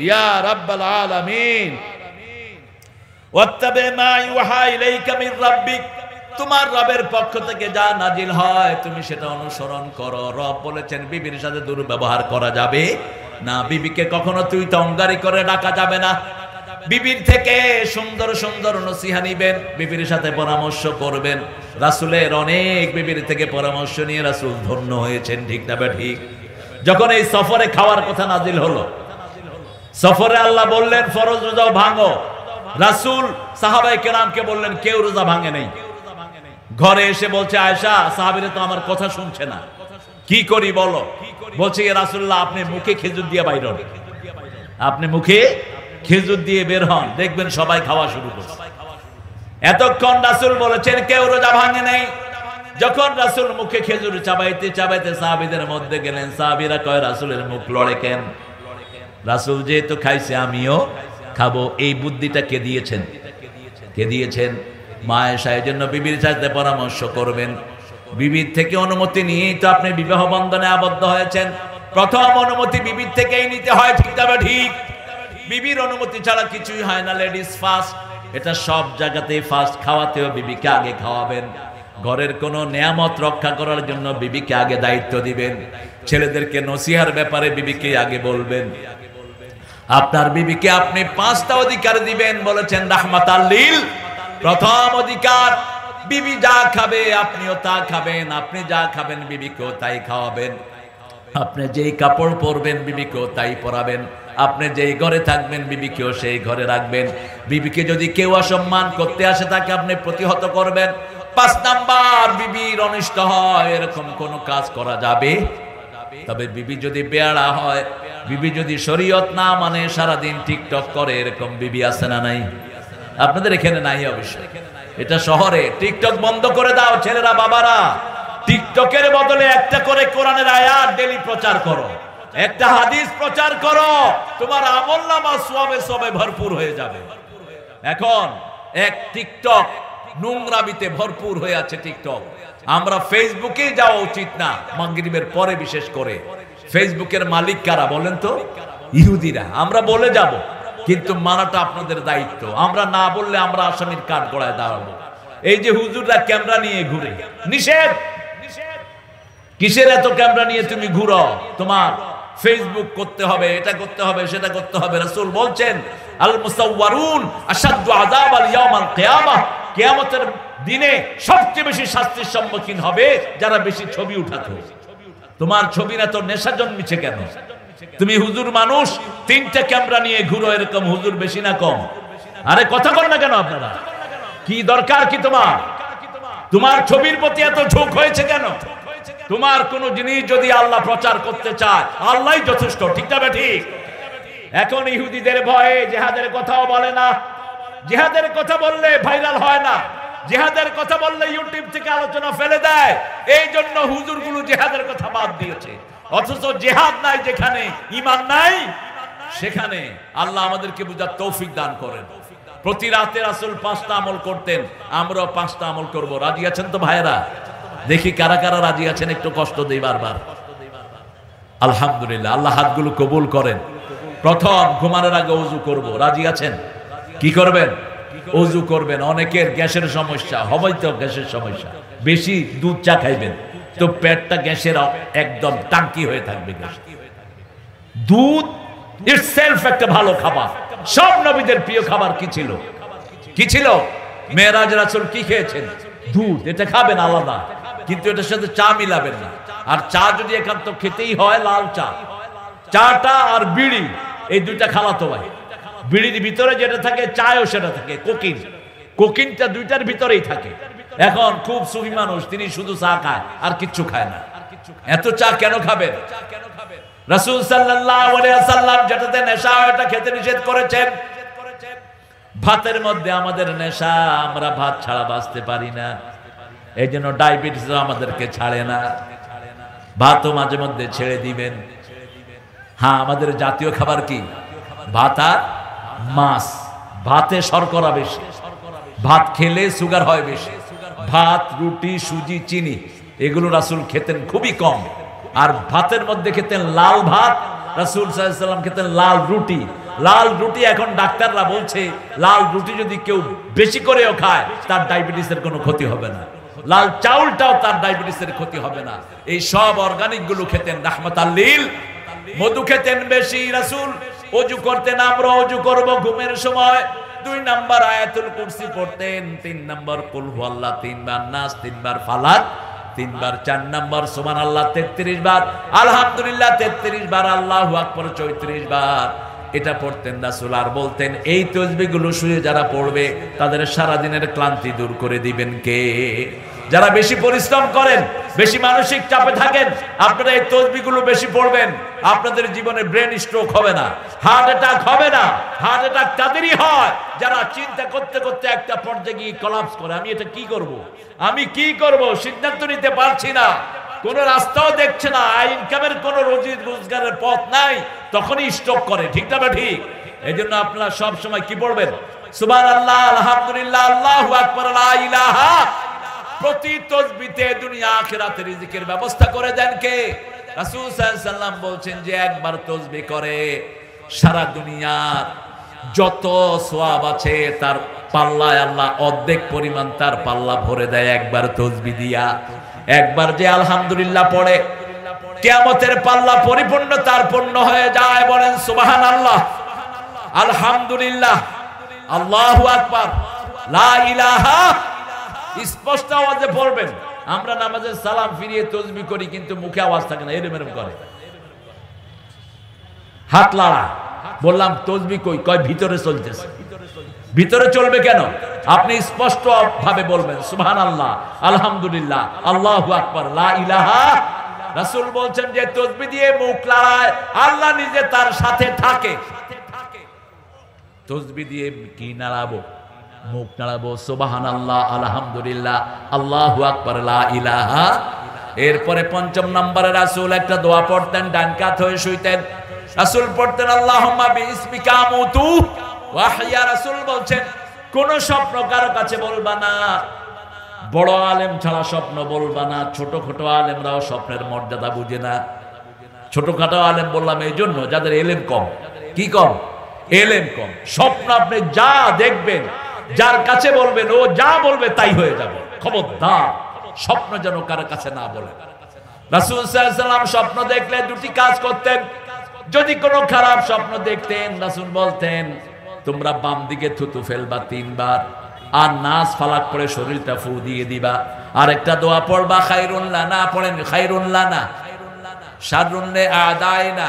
ইয়া রাব্বাল আলামিন। ওয়াত্তাবি মা ইউহা ইলাইকা মির রাব্বিক, তোমার রবের পক্ষ থেকে যা নাজিল হয় তুমি সেটা অনুসরণ করো। রব বলেছেন বিবির সাথে দুর্ব্যবহার করা যাবে না, বিবিকে কখনো তুই তঙ্গারি করে ডাকা যাবে না। বিবির থেকে সুন্দর সুন্দর নসিহা নিবেন, বিবির সাথে পরামর্শ করবেন। রাসূলের অনেক বিবির থেকে পরামর্শ নিয়ে রাসূল ধন্য হয়েছেন, ঠিক না ঠিক? যখন এই সফরে খাওয়ার কথা নাজিল হলো, সফরে আল্লাহ বললেন ফরজ রোজাও ভাঙো। রাসূল সাহাবায়ে কেরামকে বললেন, কেউ রোজা ভাঙে নাই। ঘরে এসে বলছে আয়েশা, সাহাবীরা তো আমার কথা শুনছে না, কি করি বলো? বলছে ইয়া রাসূলুল্লাহ, আপনি মুখে খেজুর দিয়ে বাইর হন, আপনি মুখে খেজুর দিয়ে বের হন, দেখবেন সবাই খাওয়া শুরু করছে। এতক্ষণ রাসূল বলেছেন, কেউ রোজা ভাঙে নাই। যখন রাসূল মুখে খেজুর চাবাইতে চাবাইতে সাহাবীদের মধ্যে গেলেন, সাহাবীরা কয় রাসূলের মুখ লড়ে কেন? রাসূল যেহেতু খাইছে আমিও খাবো, এই বুদ্ধিটা কে দিয়েছেন? কে দিয়েছেন? মা আয়েশা। এই জন্য বিবির সাথে পরামর্শ করবেন, বিবির থেকে অনুমতি নিয়েই তো আপনি বিবাহ বন্ধনে আবদ্ধ হয়েছেন। প্রথম অনুমতি বিবির থেকেই নিতে হয়, ঠিক তবে ঠিক। বিবির অনুমতি ছাড়া কিছুই হয় না। লেডিস ফার্স্ট, এটা সব জায়গাতেই ফার্স্ট। খাওয়াতেও বিবিকে আগে খাওয়াবেন, ঘরের কোনো নিয়ামত রক্ষা করার জন্য বিবিকে আগে দায়িত্ব দিবেন, ছেলেদেরকে নসিহার ব্যাপারে বিবিকে আগে বলবেন। আপনার বিবিকে আপনি 5টা অধিকার দিবেন, বলেছেন রাহমাতাল লিল। প্রথম অধিকার, বিবি যা খাবে আপনিও তা খাবেন, আপনি যা খাবেন বিবিকেও তাই খাওয়াবেন। আপনি যেই কাপড় পরবেন বিবিকেও তাই পরাবেন, আপনি যেই ঘরে থাকবেন বিবিকেও সেই ঘরে রাখবেন। বিবিকে যদি কেউ অসম্মান করতে আসে তাকে আপনি প্রতিহত করবেন। 5 নাম্বার, বিবির অনিষ্ট হয় এরকম কোন কাজ করা যাবে। তবে বিবি যদি বেয়াড়া হয়, বিবি যদি শরীয়ত না মানে, সারাদিন টিকটক করে, এরকম বিবি আছে না নাই? আপনাদের এখানে নাই অবশ্যই, এটা শহরে। টিকটক বন্ধ করে দাও ছেলেরা, বাবারা। টিকটকের বদলে একটা করে কোরআনের আয়াত ডেলি প্রচার করো, একটা হাদিস প্রচার করো, তোমার আমলনামা সওয়াবে সওয়াবে ভরপুর হয়ে যাবে। এখন এক টিকটক নোংরামিতে ভরপুর হয়ে আছে টিকটক। আমরা ফেসবুকে যাওয়া উচিত না, মাগরিবের পরে বিশেষ করে। ফেসবুকের মালিক কারা বলেন তো? ইহুদিরা। আমরা বলে যাব, কিন্তু মানাটা আপনাদের দায়িত্ব। আমরা না বললে আমরা আসামির কাঠ গড়ায় দাঁড়াবো। এই যে হুজুররা ক্যামেরা নিয়ে ঘুরে, নিষেধ। কিসের এত ক্যামেরা নিয়ে তুমি ঘুরো? তোমার ফেসবুক করতে হবে, এটা করতে হবে, সেটা করতে হবে। রাসূল বলছেন আল মুসাওয়ারুন আশাদ্দু আযাবাল ইয়াউমাল কিয়ামাহ, কিয়ামতের দিনে সবচেয়ে বেশি শাস্তির সম্মুখীন হবে যারা বেশি ছবি উঠাতো। তোমার ছবি না, তো নেশা জন্মিছে কেন? তুমি হুজুর মানুষ, 3টা ক্যামেরা নিয়ে ঘুরো, এরকম হুজুর বেশি না কম? আরে কথা বল না কেন আপনারা? কি দরকার কি তোমার? তোমার ছবির প্রতি এত ঝোঁক হয়েছে কেন? তোমার কোন জিনিস যদি আল্লাহ প্রচার করতে চায়, আল্লাহই যথেষ্ট, ঠিক না ঠিক? এখন ইহুদিদের ভয়ে জিহাদের কথাও বলে না। জিহাদের কথা বললে ভাইরাল হয় না, জিহাদের কথা বললে ইউটিউব থেকে আলোচনা ফেলে দেয়। এই জন্য হুজুরগুলো জিহাদের কথা বাদ দিয়েছে। অথচ জিহাদ নাই যেখানে, ঈমান নাই সেখানে। আল্লাহ আমাদেরকে বুঝার তৌফিক দান করেন। প্রতি রাতে রাসূল 5টা আমল করতেন, আমরাও 5টা আমল করব। রাজি আছেন তো ভাইয়েরা? দেখি কারা কারা রাজি আছেন, একটু কষ্ট দেই বারবার। আলহামদুলিল্লাহ, আল্লাহ হাতগুলো কবুল করেন। প্রথম, ঘুমানোর আগে ওযু করব। রাজি আছেন? কি করবেন? ওযু করবেন। অনেকের গ্যাসের সমস্যা, হবেই তো গ্যাসের সমস্যা, বেশি দুধ চা খাইবেন তো পেটটা গ্যাসের একদম টাঙ্কি হয়ে থাকবে। গ্যাস, দুধ ইটসেলফ একটা ভালো খাবার। সব নবীদের প্রিয় খাবার কি ছিল? কি ছিল? মেরাজ রাসূল কি খেয়েছেন? দুধ। এটা খাবেন আলাদা, কিন্তু এটার সাথে চা মিলাবেন না। আর চা যদি একান্ত খেতেই হয়, লাল চা। চাটা আর বিড়ি, এই 2টা খালাতো ভাই। বিড়ির ভিতরে যেটা থাকে, চায়ও সেটা থাকে। কোকিন, কোকিনটা 2টার ভিতরেই থাকে। এখন খুব সুফি মানুষ, তিনি শুধু চা খায় আর কিচ্ছু খায় না। এত চা কেন খাবেন? রাসূল সাল্লাল্লাহু আলাইহি ওয়াসাল্লাম যেটাতে নেশা, এটা খেতে নিষেধ করেছেন। ভাতের মধ্যে আমাদের নেশা, আমরা ভাত ছাড়া বাঁচতে পারি না। এই জন্য ডায়াবেটিস আমাদেরকে ছাড়ে না। ভাতও মাঝে মধ্যে ছেড়ে দিবেন। হ্যাঁ, আমাদের জাতীয় খাবার কি? ভাত আর মাছ। ভাতে শর্করা বেশি, ভাত খেলে সুগার হয় বেশি। ভাত, রুটি, সুজি, চিনি এগুলো রাসূল খেতেন খুবই কম। আর ভাতের মধ্যে খেতেন লাল ভাত। রাসূল সাল্লাল্লাহু আলাইহি ওয়াসাল্লাম খেতেন লাল রুটি। লাল রুটি, এখন ডাক্তাররা বলছে লাল রুটি যদি কেউ বেশি করেও খায় তার ডায়াবেটিসের কোনো ক্ষতি হবে না। লাল চাউলটাও তার ডায়াবেটিসের ক্ষতি হবে না। এই সব অর্গানিক গুলো খেতেন রাহমাতাল লিল। মধু খেতেন বেশি রাসূল। ওযু করতেন, আমরা ওযু করব ঘুমের সময় 2 নাম্বার আয়াতুল কুরসি পড়তেন, 3 নাম্বার কুল হুয়াল্লাহ, 3 বার নাস, 3 বার ফালাক, 3 বার, 4 নাম্বার সুবহানাল্লাহ 33 বার, আলহামদুলিল্লাহ 33 বার, আল্লাহু আকবার 34 বার। এটা পড়তেন রাসূল। আর বলতেন এই তাসবিহগুলো শুয়ে যারা পড়বে তাদের সারা দিনের ক্লান্তি দূর করে দিবেন কে? যারা বেশি পরিশ্রম করেন, বেশি মানসিক চাপে থাকেন, আপনারা এই তসবিহগুলো বেশি পড়বেন, আপনাদের জীবনে ব্রেন স্ট্রোক হবে না, হার্ট অ্যাটাক হবে না। হার্ট অ্যাটাক তাদেরই হয় যারা চিন্তা করতে করতে একটা পর্যায়ে গিয়ে কলাপস করে, আমি এটা কি করব, আমি কি করব, সিদ্ধান্ত নিতে পারছি না, কোন রাস্তাও দেখছে না, ইনকামের কোন রোজি রোজগারের পথ নাই, তখনই স্ট্রোক করে। ঠিক না ঠিক? এই জন্য আপনারা সব সময় কি পড়বেন? সুবহানাল্লাহ, আলহামদুলিল্লাহ, আল্লাহু আকবার, লা ইলাহা। প্রতি তাসবিহতে দুনিয়া আখিরাতের রিজিকের ব্যবস্থা করে দেন কে? রাসূল সাল্লাল্লাহু আলাইহি সাল্লাম বলছেন যে একবার তাসবিহ করে সারা দুনিয়ার যত সওয়াব আছে তার পাল্লায় আল্লাহ অর্ধেক পরিমাণ তার পাল্লা ভরে দেয় একবার তাসবিহ দিয়া। একবার যে আলহামদুলিল্লাহ পড়ে কিয়ামতের পাল্লা পরিপূর্ণ তার পূর্ণ হয়ে যায়। বলেন সুবহানাল্লাহ, আলহামদুলিল্লাহ, আল্লাহু আকবার, লা ইলাহা। স্পষ্ট আওয়াজে পড়বেন। আমরা নামাজে সালাম ফিরিয়ে তাসবিহ করি কিন্তু মুখে আওয়াজ থাকে না, এরম এরম করে, হাত লাড়া। বললাম তাসবিহ কই? কয় ভিতরে চলতেছে। ভিতরে চলবে কেন? আপনি স্পষ্ট ভাবে বলবেন সুবহানাল্লাহ, আলহামদুলিল্লাহ, আল্লাহু আকবার, লা ইলাহা। রাসূল বলছেন যে তাসবিহ দিয়ে মুখ লাড়ায় আল্লাহ নিজে তার সাথে থাকে। তাসবিহ দিয়ে কি নাড়াবো? মুখ নাড়াবো সুবহানাল্লাহ, আলহামদুলিল্লাহ, আল্লাহু আকবার, লা ইলাহা। এরপরে পঞ্চম নম্বরে রাসূল একটা দোয়া পড়তেন, ডান কাত হয়ে শুইতেন। রাসূল পড়তেন আল্লাহুম্মা বিইসমিকা আমুতু ওয়া আহইয়া। রাসূল বলছেন কোন স্বপ্ন কারো কাছে বলবা না, বড় আলেম ছাড়া স্বপ্ন বলবা না। ছোটখাটো আলেমরাও স্বপ্নের মর্যাদা বুঝে না। ছোটখাটো আলেম বললাম এই জন্য যাদের এলেম কম। কি কম? এলেম কম। স্বপ্ন আপনি যা দেখবেন, যার কাছে বলবেন, ও যা বলবে তাই হয়ে যাবে। খবরদার স্বপ্ন যেন কারো কাছে না বলে। রাসূল সাল্লাল্লাহু আলাইহি ওয়াসাল্লাম স্বপ্ন দেখলে দুটি কাজ করতেন। যদি কোনো খারাপ স্বপ্ন দেখতেন রাসূল বলতেন তোমরা বাম দিকে থুতু ফেলবা 3 বার, আর নাস ফালাক করে শরীরটা ফু দিয়ে দিবা। আরেকটা দোয়া পড়বা খায়রুন লানা। পড়েন খায়রুন লানা শাররুন লি আদাইনা।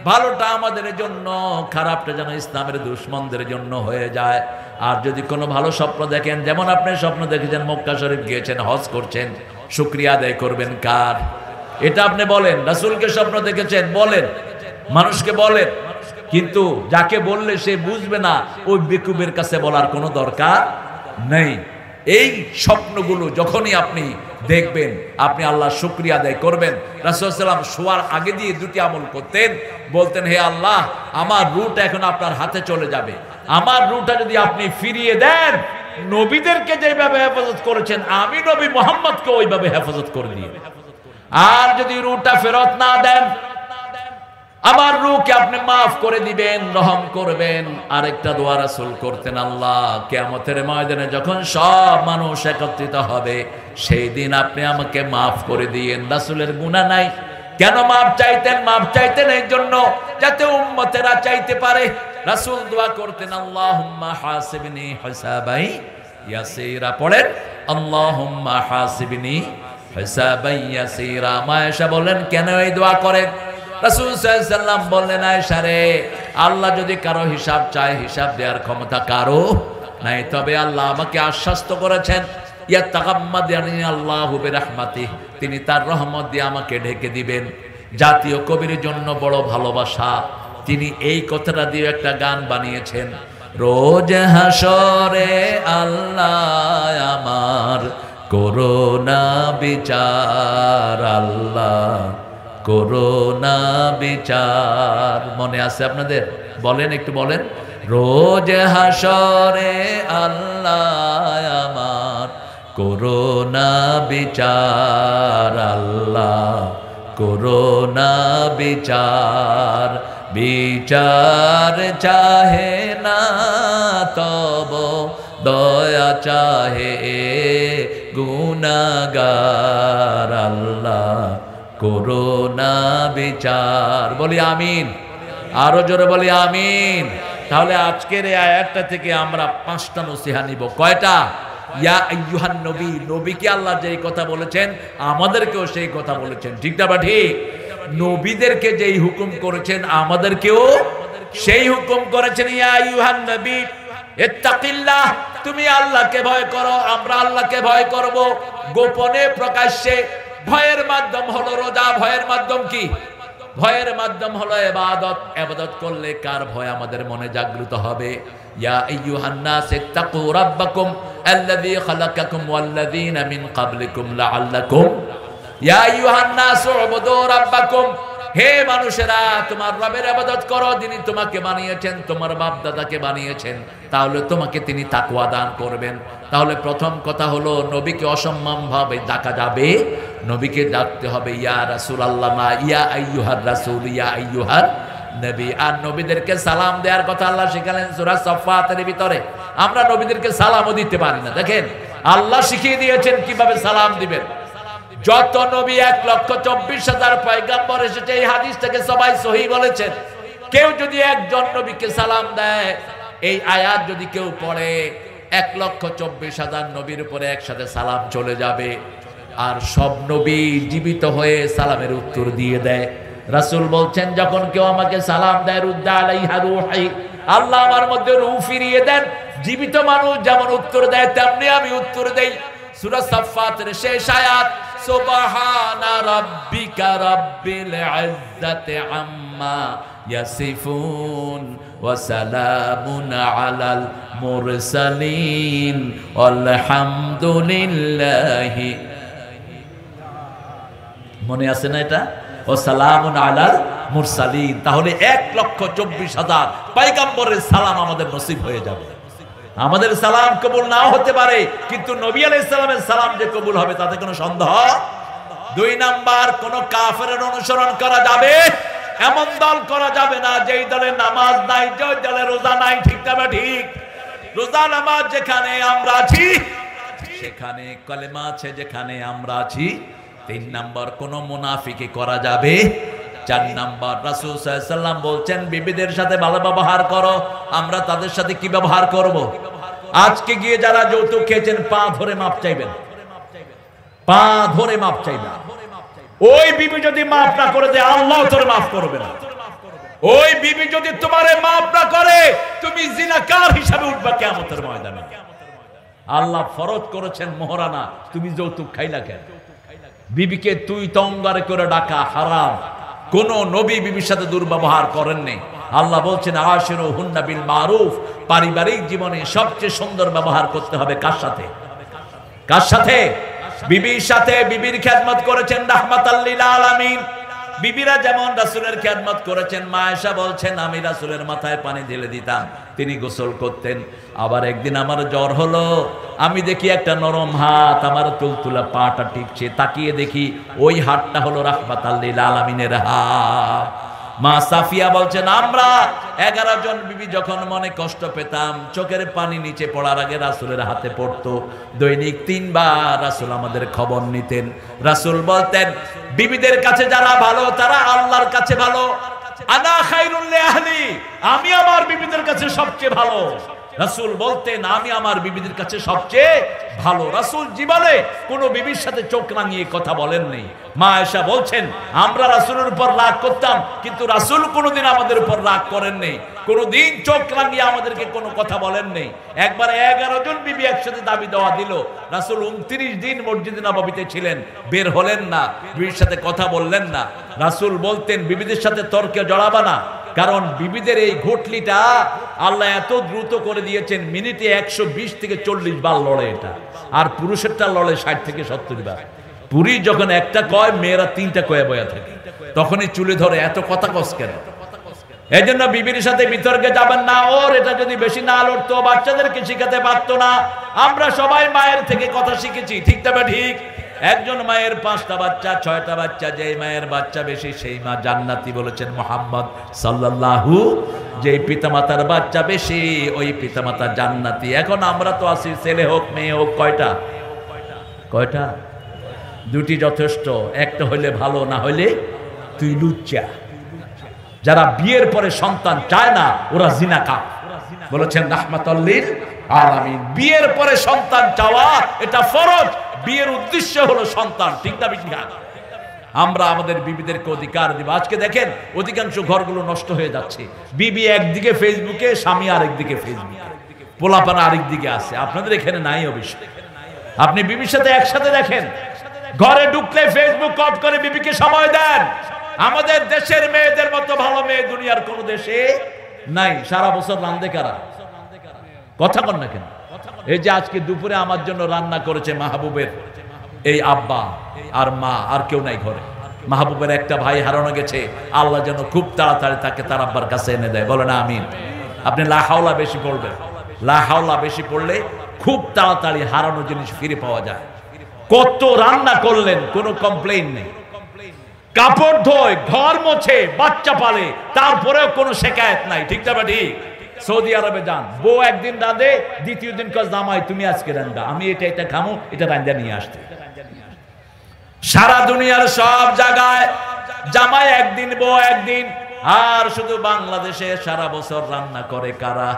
ভালোটা আমাদের জন্য, খারাপটা যেন ইসলামের দুশমনদের জন্য হয়ে যায়। আর যদি কোনো ভালো স্বপ্ন দেখেন, যেমন আপনি স্বপ্ন দেখেছেন মক্কা শরীফ গিয়েছেন, হজ করছেন, শুকরিয়া আদায় করবেন কার? এটা আপনি বলেন। রাসূলকে স্বপ্ন দেখেছেন বলেন, মানুষকে বলেন, কিন্তু যাকে বললে সে বুঝবে না ওই বেকুবের কাছে বলার কোনো দরকার নেই। এই স্বপ্নগুলো যখনই আপনি দেখবেন আপনি আল্লাহর শুকরিয়া আদায় করবেন। রাসূল সাল্লাল্লাহু আলাইহি ওয়াসাল্লাম শোয়ার আগে দিয়ে দুটি আমল করতেন। বলতেন হে আল্লাহ, আমার রূহটা এখন আপনার হাতে চলে যাবে, আমার রূহটা যদি আপনি ফিরিয়ে দেন, নবীদেরকে যেভাবে হেফাজত করেছেন আমি নবী মুহাম্মদকে ওইভাবে হেফাজত করে দিন। আর যদি রূহটা ফেরত না দেন, আমার রূহকে আপনি মাফ করে দিবেন, রহম করবেন। আরেকটা দোয়া রাসূল করতেন, আল্লাহ কিয়ামতের ময়দানে যখন সব মানুষ একত্রিত হবে সেই দিন আপনি আমাকে মাফ করে দিয়েন। রাসূলের গুনাহ নাই। কেন মাফ চাইতেন? মাফ চাইতেন এই জন্য যাতে উম্মতেরা চাইতে পারে। রাসূল দোয়া করতেন আল্লাহুম্মা হাসিবনি হিসাবাই ইয়াসীরা। পড়েন আল্লাহুম্মা হাসিবনি হিসাবাই ইয়াসীরা। মা আয়েশা বলেন কেন এই দোয়া করেন? রাসূল সাল্লাল্লাহু আলাইহি ওয়াসাল্লাম বললেন আয়েশা রে, আল্লাহ যদি কারো হিসাব চায়, হিসাব দেওয়ার ক্ষমতা কারো নাই, তবে আল্লাহ আমাকে আশ্বস্ত করেছেন ইয়াতাগাম্মাদানি আল্লাহু বিরহমাতিহি, তিনি তার রহমত দিয়ে আমাকে ঢেকে দিবেন। জাতীয় কবির জন্য বড় ভালোবাসা, তিনি এই কথাটা দিয়ে একটা গান বানিয়েছেন, রোজ হাসরে আল্লাহ আমার করোনা বিচার, আল্লাহ করোনা বিচার। মনে আছে আপনাদের? বলেন, একটু বলেন। রোজ হাসরে আল্লাহ আমার করোনা বিচার, আল্লাহ করোনা বিচার। বিচার চাহে না তব দয়া চাহে গুনাহগার, আল্লাহ করোনা বিচার। বলি আমিন। আরো জোরে বলি আমিন। তাহলে আজকের এই আয়াতটা থেকে আমরা 5টা নসিহা নিব। কয়টা? ইয়া আইয়ুহান নবী, নবীকে আল্লাহ যেই কথা বলেছেন আমাদেরকেও সেই কথা বলেছেন। ঠিক না? ঠিক। নবীদেরকে যেই হুকুম করেছেন আমাদেরকেও সেই হুকুম করেছেন। ইয়া আইয়ুহান নবী ইত্তাকিল্লাহ তুমি আল্লাহকে ভয় করো, আমরা আল্লাহকে ভয় করব। গোপনে প্রকাশ্যে ভয়ের মাধ্যম হলো রোজা। ভয়ের মাধ্যম কি? ভয়ের মাধ্যম হলো ইবাদত। ইবাদত করলে কার ভয় আমাদের মনে জাগ্রত হবে? ইয়া আইয়ুহান নাস ইত্তাকু রাব্বাকুম আল্লাযী খালাকাকুম ওয়াল্লাযীনা মিন ক্বাবলিকুম লাআল্লাকুম ইয়া আইয়ুহান নাস উবুদু রাব্বাকুম। হে মানুষেরা, তোমার রবের ইবাদত করো। যিনি তোমাকে বানিয়েছেন, তোমার বাপ দাদাকে বানিয়েছেন, তাহলে তোমাকে তিনি তাকওয়া দান করবেন। তাহলে প্রথম কথা হলো, নবীকে অসম্মান ভাবে ডাকা যাবে? নবীকে ডাকতে হবে ইয়া রাসূলুল্লাহ, না ইয়া আইয়ুহার রাসূল, ইয়া আইয়ুহার নবী। আর নবীদেরকে সালাম দেওয়ার কথা আল্লাহ শিখালেন সূরা সাফফাতের ভিতরে। আমরা নবীদেরকে সালামও দিতে পারি না। দেখেন, আল্লাহ শিখিয়ে দিয়েছেন কিভাবে সালাম দিবেন। যত নবী 1,24,000 পয়গম্বর এসেছে, এই হাদিসটাকে সবাই সহিহ বলেছেন। কেউ যদি একজন নবীকে সালাম দেয়, এই আয়াত যদি কেউ পড়ে, 1,24,000 নবীর উপরে একসাথে সালাম চলে যাবে। আর সব নবী জীবিত হয়ে সালামের উত্তর দিয়ে দেয়। রাসূল বলছেন, যখন কেউ আমাকে সালাম দেয়, রুদ্দা আলাইহা রূহি, আল্লাহ আমার মধ্যে রূহ ফিরিয়ে দেন। জীবিত মানুষ যেমন উত্তর দেয়, তেমনি আমি উত্তর দেই। সূরা সাফফাতের শেষ আয়াত, সুবহানা রাব্বিকা রাব্বিল ইজ্জাতি আম্মা ইয়াসিফুন ওয়া সালামুন আলাল মুরসালিন আলহামদুলিল্লাহি। মনে আছে না এটা? ও সালামুন আলাল মুরসালিন। তাহলে 1,24,000 পয়গম্বরের সালাম আমাদের নসিব হয়ে যাবে। আমাদের সালাম কবুল নাও হতে পারে, কিন্তু নবী আলাইহিস সালামের সালাম যে কবুল হবে তাতে কোনো সন্দেহ। 2 নাম্বার, কোন কাফেরের অনুসরণ করা যাবে এমন দল করা যাবে না যেই দলে নামাজ নাই, যে দলে রোজা নাই। ঠিক না ঠিক? রোজা নামাজ যেখানে আমরা আছি, সেখানে কলেমা আছে যেখানে আমরা আছি। 3 নাম্বার, কোন মুনাফিকি করা যাবে। 4 নাম্বার, রাসূল সাল্লাল্লাহু আলাইহি ওয়াসাল্লাম বলছেন, বিবিদের সাথে ভালো ব্যবহার করো। আমরা তাদের সাথে কি ব্যবহার করব? আজকে গিয়ে যারা যৌতুক খেয়েছেন, পা ধরে মাপ চাইবেন, পা ধরে মাপ চাইবেন। ওই বিবি যদি মাফ না করে দেয়, আল্লাহ তোরে মাফ করবে না। ওই বিবি যদি তোমারে মাফ না করে, তুমি জিনাকার হিসাবে উঠবা কিয়ামতের ময়দানে। আল্লাহ ফরজ করেছেন মোহরানা, তুমি যৌতুক খাইলা কেন? বিবিকে তুই তঙ্গারে করে ডাকা হারাম। কোন নবী বিবির সাথে দুর্ব্যবহার করেননি। আল্লাহ বলছেন, আশিরুহুন্না বিল মারুফ। পারিবারিক জীবনে সবচেয়ে সুন্দর ব্যবহার করতে হবে কার সাথে? কার সাথে? বিবির সাথে। বিবির খেদমত করেছেন রাহমাতাল লিল আলামিন। বিবিরা যেমন রাসূলের খেদমত করেছেন। মা আয়েশা বলছেন, আমি রাসূলের মাথায় পানি ঢেলে দিতাম, তিনি গোসল করতেন। আবার একদিন আমার জ্বর হলো, আমি দেখি একটা নরম হাত আমার তুলতুলা পাটা টিপছে। তাকিয়ে দেখি ওই হাতটা হলো রাহমাতাল লিল আলামিনের হাত। মা সাফিয়া বলছেন, আমরা 11 জন বিবি যখন মনে কষ্ট পেতাম, চোখের পানি নিচে পড়ার আগে রাসূলের হাতে পড়তো। দৈনিক 3 বার রাসূল আমাদের খবর নিতেন। রাসূল বলতেন, বিবিদের কাছে যারা ভালো তারা আল্লাহর কাছে ভালো। আনা খায়রুল লিআহলি, আমি আমার বিবিদের কাছে সবচেয়ে ভালো। রাসূল বলতেন, আমি আমার বিবিদের কাছে সবচেয়ে ভালো। রাসূল জীবনে কোনো বিবির সাথে চোখ রাঙিয়ে কথা বলেননি। মা আয়েশা বলছেন, আমরা রাসূলের উপর রাগ করতাম, কিন্তু রাসূল কোনোদিন আমাদের উপর রাগ করেননি। কোনোদিন চোখ রাঙিয়ে আমাদেরকে কোনো কথা বলেননি। একবার 11 জন বিবি একসাথে দাবি দেওয়া দিল। রাসূল 29 দিন মসজিদে নববীতে ছিলেন, বের হলেন না, বিবির সাথে কথা বললেন না। রাসূল বলতেন, বিবিদের সাথে তর্কে জড়াবা না, কারণ বিবিদের এই ঘটলিটা আল্লাহ এত দ্রুত করে দিয়েছেন, মিনিটে 120 থেকে 40 বার লড়ে এটা। আর পুরুষেরটা লড়ে 60 থেকে 70 বার। পুরী যখন একটা কয়, মেয়েরা 3টা কয়ে বয়া থাকে, তখনই চুলে ধরে, এত কথা কস কেন? এই জন্য বিবির সাথে বিতর্কে যাবেন না। ওর এটা যদি বেশি না লড়তো, বাচ্চাদেরকে শিখাতে পারতো না। আমরা সবাই মায়ের থেকে কথা শিখেছি। ঠিক তবে ঠিক? একজন মায়ের 5টা বাচ্চা, 6টা বাচ্চা, যেই মায়ের বাচ্চা বেশি সেই মা জান্নাতি বলেছেন মুহাম্মদ সাল্লাল্লাহু। যেই পিতামাতার বাচ্চা বেশি, ওই পিতামাতা জান্নাতি। এখন আমরা তো আছি, ছেলে হোক মেয়ে হোক, কয়টা? 2টি যথেষ্ট। একটা হইলে ভালো, না হইলে তুই লুচ্চা। যারা বিয়ের পরে সন্তান চায় না, ওরা জিনাকার বলেছেন রাহমাতাল লিল আলামিন। বিয়ের পরে সন্তান চাওয়া এটা ফরজ। বিয়ের উদ্দেশ্য হলো সন্তান। ঠিক না ঠিক না? আমরা আমাদের বিবিদেরকে অধিকার দিব। আজকে দেখেন, অধিকাংশ ঘরগুলো নষ্ট হয়ে যাচ্ছে। বিবি একদিকে ফেসবুকে, স্বামী আরেকদিকে ফেসবুকে। পোলাপানা আরেক দিকে আছে, আপনাদের এখানে নাই অবশ্য। আপনি বিবির সাথে একসাথে দেখেন, ঘরে ঢুকলে ফেসবুক অফ করে বিবিকে সময় দেন। আমাদের দেশের মেয়েদের মতো ভালো মেয়ে দুনিয়ার কোন দেশে নাই। সারা বছর রান্ধে কারা? কথা কন না কেন? এই যে আজকে দুপুরে আমার জন্য রান্না করেছে মাহবুবের এই আব্বা আর মা, আর কেউ নাই ঘরে। মাহবুবের একটা ভাই হারানো গেছে, আল্লাহ যেন খুব তাড়াতাড়ি তাকে তার আব্বার কাছে এনে দেয়। বলে না আমিন। আপনি লা হাওলা বেশি পড়বেন, লা হাওলা বেশি পড়লে খুব তাড়াতাড়ি হারানো জিনিস ফিরে পাওয়া যায়। কত রান্না করলেন, কোনো কমপ্লেইন নেই। কাপড় ধোয়, ঘর মোছে, বাচ্চা পালে, তারপরেও কোনো শেকায়েত নাই। ঠিক না ঠিক? সৌদি আরবে যান, বউ একদিন রাঁধে, দ্বিতীয় দিন কাজ জামাই তুমি আজকে রান্না, আমি এটা খামো, এটা রান্না নিয়ে আসতে। সারা দুনিয়ার সব জায়গায় জামাই একদিন, বউ একদিন। আর শুধু বাংলাদেশে সারা বছর রান্না করে কারা?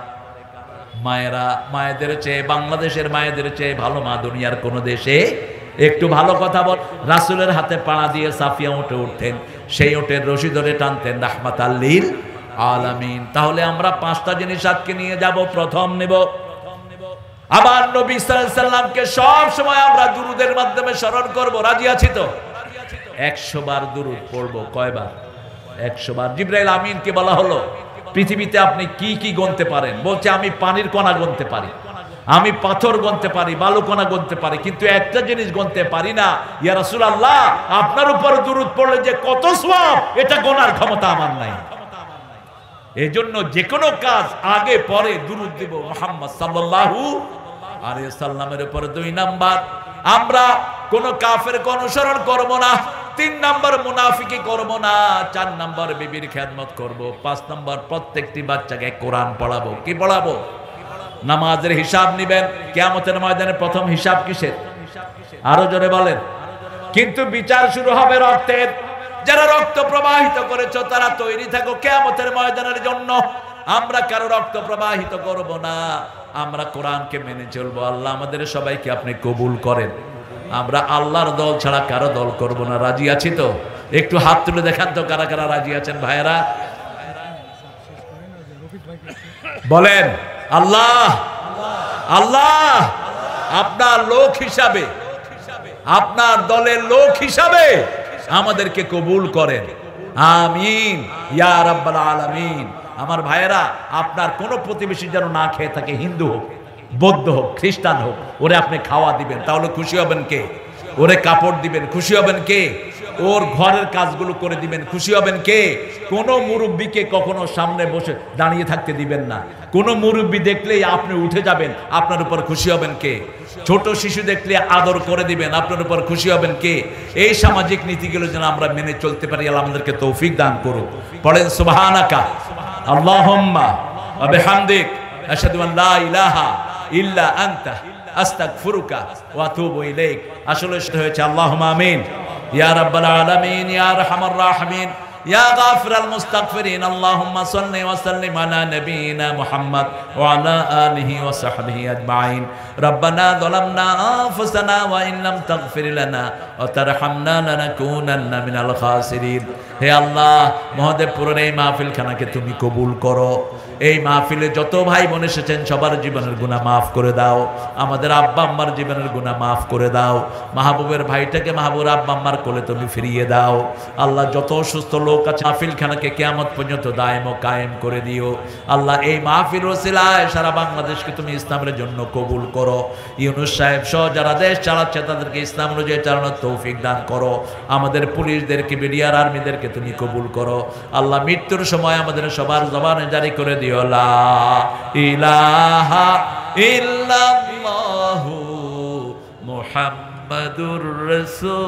মায়েরা। মায়েদের চেয়ে, বাংলাদেশের মায়েদের চেয়ে ভালো মা দুনিয়ার কোন দেশে। একটু ভালো কথা বল। রাসূলের হাতে পাড়া দিয়ে সাফিয়া উঠে উঠতেন, সেই উটের রশি ধরে টানতেন রাহমাতাল লিল আলামিন। তাহলে আমরা পাঁচটা জিনিস আজকে নিয়ে যাব। প্রথম নেব, আবার নবী সাল্লাল্লাহু আলাইহি সাল্লামকে সব সময় আমরা দুরূদের মাধ্যমে স্মরণ করব। রাজি আছি তো? 100 বার দুরূদ পড়ব। কয়বার? 100 বার। জিবরাইল আমিনকে বলা হলো, পৃথিবীতে আপনি কি কি গুনতে পারেন? বলছে আমি পানির কণা গুনতে পারি, আমি পাথর গুনতে পারি, বালুকণা গুনতে পারি, কিন্তু একটা জিনিস গুনতে পারি না। ইয়া রাসূলুল্লাহ, আপনার উপর দুরূদ পড়লে যে কত সওয়াব, এটা গোনার ক্ষমতা আমার নাই। এজন্য যে কোনো কাজ আগে পরে দুরূদ দেব মুহাম্মদ সাল্লাল্লাহু আলাইহি সাল্লামের উপর। 2 নাম্বার, আমরা কোন কাফেরকে অনুসরণ করব না। 3 নাম্বার, মুনাফিকি করব না। 4 নাম্বার, বিবির খেদমত করব। 5 নাম্বার, প্রত্যেকটি বাচ্চাকে কোরআন পড়াবো। কি পড়াবো? নামাজের হিসাব নিবেন। কিয়ামতের ময়দানে প্রথম হিসাব কিসের? আরো জোরে বলেন। কিন্তু বিচার শুরু হবে রক্তের। যারা রক্ত প্রবাহিত করেছো তারা তৈরি থাকো কিয়ামতের ময়দানের জন্য। আমরা কারো রক্ত প্রবাহিত করব না, আমরা কোরআনকে মেনে চলবো। আল্লাহ আমাদের সবাইকে আপনি কবুল করেন। আমরা আল্লাহর দল ছাড়া কারো দল করব না। রাজি আছি তো? একটু হাত তুলে দেখান তো কারা কারা রাজি আছেন ভাইয়েরা। বলেন আল্লাহ, আল্লাহ আপনার লোক হিসাবে, আপনার দলের লোক হিসাবে আমাদেরকে কবুল করেন। আমিন ইয়া রাব্বাল আলামিন। আমার ভাইয়েরা, আপনার কোন প্রতিবেশী যেন না খেয়ে থাকে, হিন্দু হোক, বৌদ্ধ হোক, খ্রিস্টান হোক, ওরে আপনি খাওয়া দিবেন, তাহলে খুশি হবেন কে? ওরে কাপড় দিবেন, খুশি হবেন কে? ওর ঘরের কাজগুলো করে দিবেন, খুশি হবেন কে? কোন মুরব্বীকে কখনো সামনে বসে দাঁড়িয়ে থাকতে দিবেন না। কোন মুরব্বী দেখলেই আপনি উঠে যাবেন, আপনার উপর খুশি হবেন কে? ছোট শিশু দেখলে আদর করে দিবেন, আপনার উপর খুশি হবেন কে? এই সামাজিক নীতিগুলো যেন আমরা মেনে চলতে পারি, আল্লাহ আমাদেরকে তৌফিক দান করুন। পড়েন সুবহানাকা আল্লাহুম্মা ওয়া বিহামদিক আশহাদু আন লা ইলাহা ইল্লা আনতা আস্তাগফিরুকা ওয়া আতুবু ইলাইক। আসলে সেটা হয়েছে আল্লাহুম্মা আমিন ইয়া রাব্বাল আলামিন ইয়া আরহামার রাহিমিন ইয়া গাফিরাল মুস্তাগফিরিন। আল্লাহুম্মা সাল্লি ওয়া সাল্লিম আলা নবিয়িনা মুহাম্মদ ওয়া আলা আলিহি ওয়া সাহবিহি আজমাইন। রব্বানা যালামনা আনফুসানা ওয়া ইন লাম তাগফির লানা ওয়া তারহামনা লানাকুনান্না মিনাল খাসিরিন। হে আল্লাহ, মহদেবপুরের এই মাহফিলখানাকে তুমি কবুল করো। এই মাহফিলে যত ভাই বোন এসেছেন সবার জীবনের গুনাহ মাফ করে দাও। আমাদের আব্বা আম্মার জীবনের গুনাহ মাফ করে দাও। মাহবুবের ভাইটাকে মাহবুবের আব্বা আম্মার কোলে তুমি ফিরিয়ে দাও। আল্লাহ, যত সুস্থ লোক আছে মাহফিলখানাকে কিয়ামত পর্যন্ত দায়েম ও কায়েম করে দিও। আল্লাহ, এই মাহফিল ওসিলায় সারা বাংলাদেশকে তুমি ইসলামের জন্য কবুল করো। ইউনূস সাহেব সহ যারা দেশ চালাচ্ছে তাদেরকে ইসলাম অনুযায়ী চালানোর তৌফিক দান করো। আমাদের পুলিশদেরকে, বিডিআর আর্মিদেরকে তুমি কবুল করো। আল্লাহ, মৃত্যুর সময় আমাদের সবার জবানে জারি করে দিও লা ইলাহা ইল্লাল্লাহু মুহাম্মাদুর রাসূলুল্লাহ।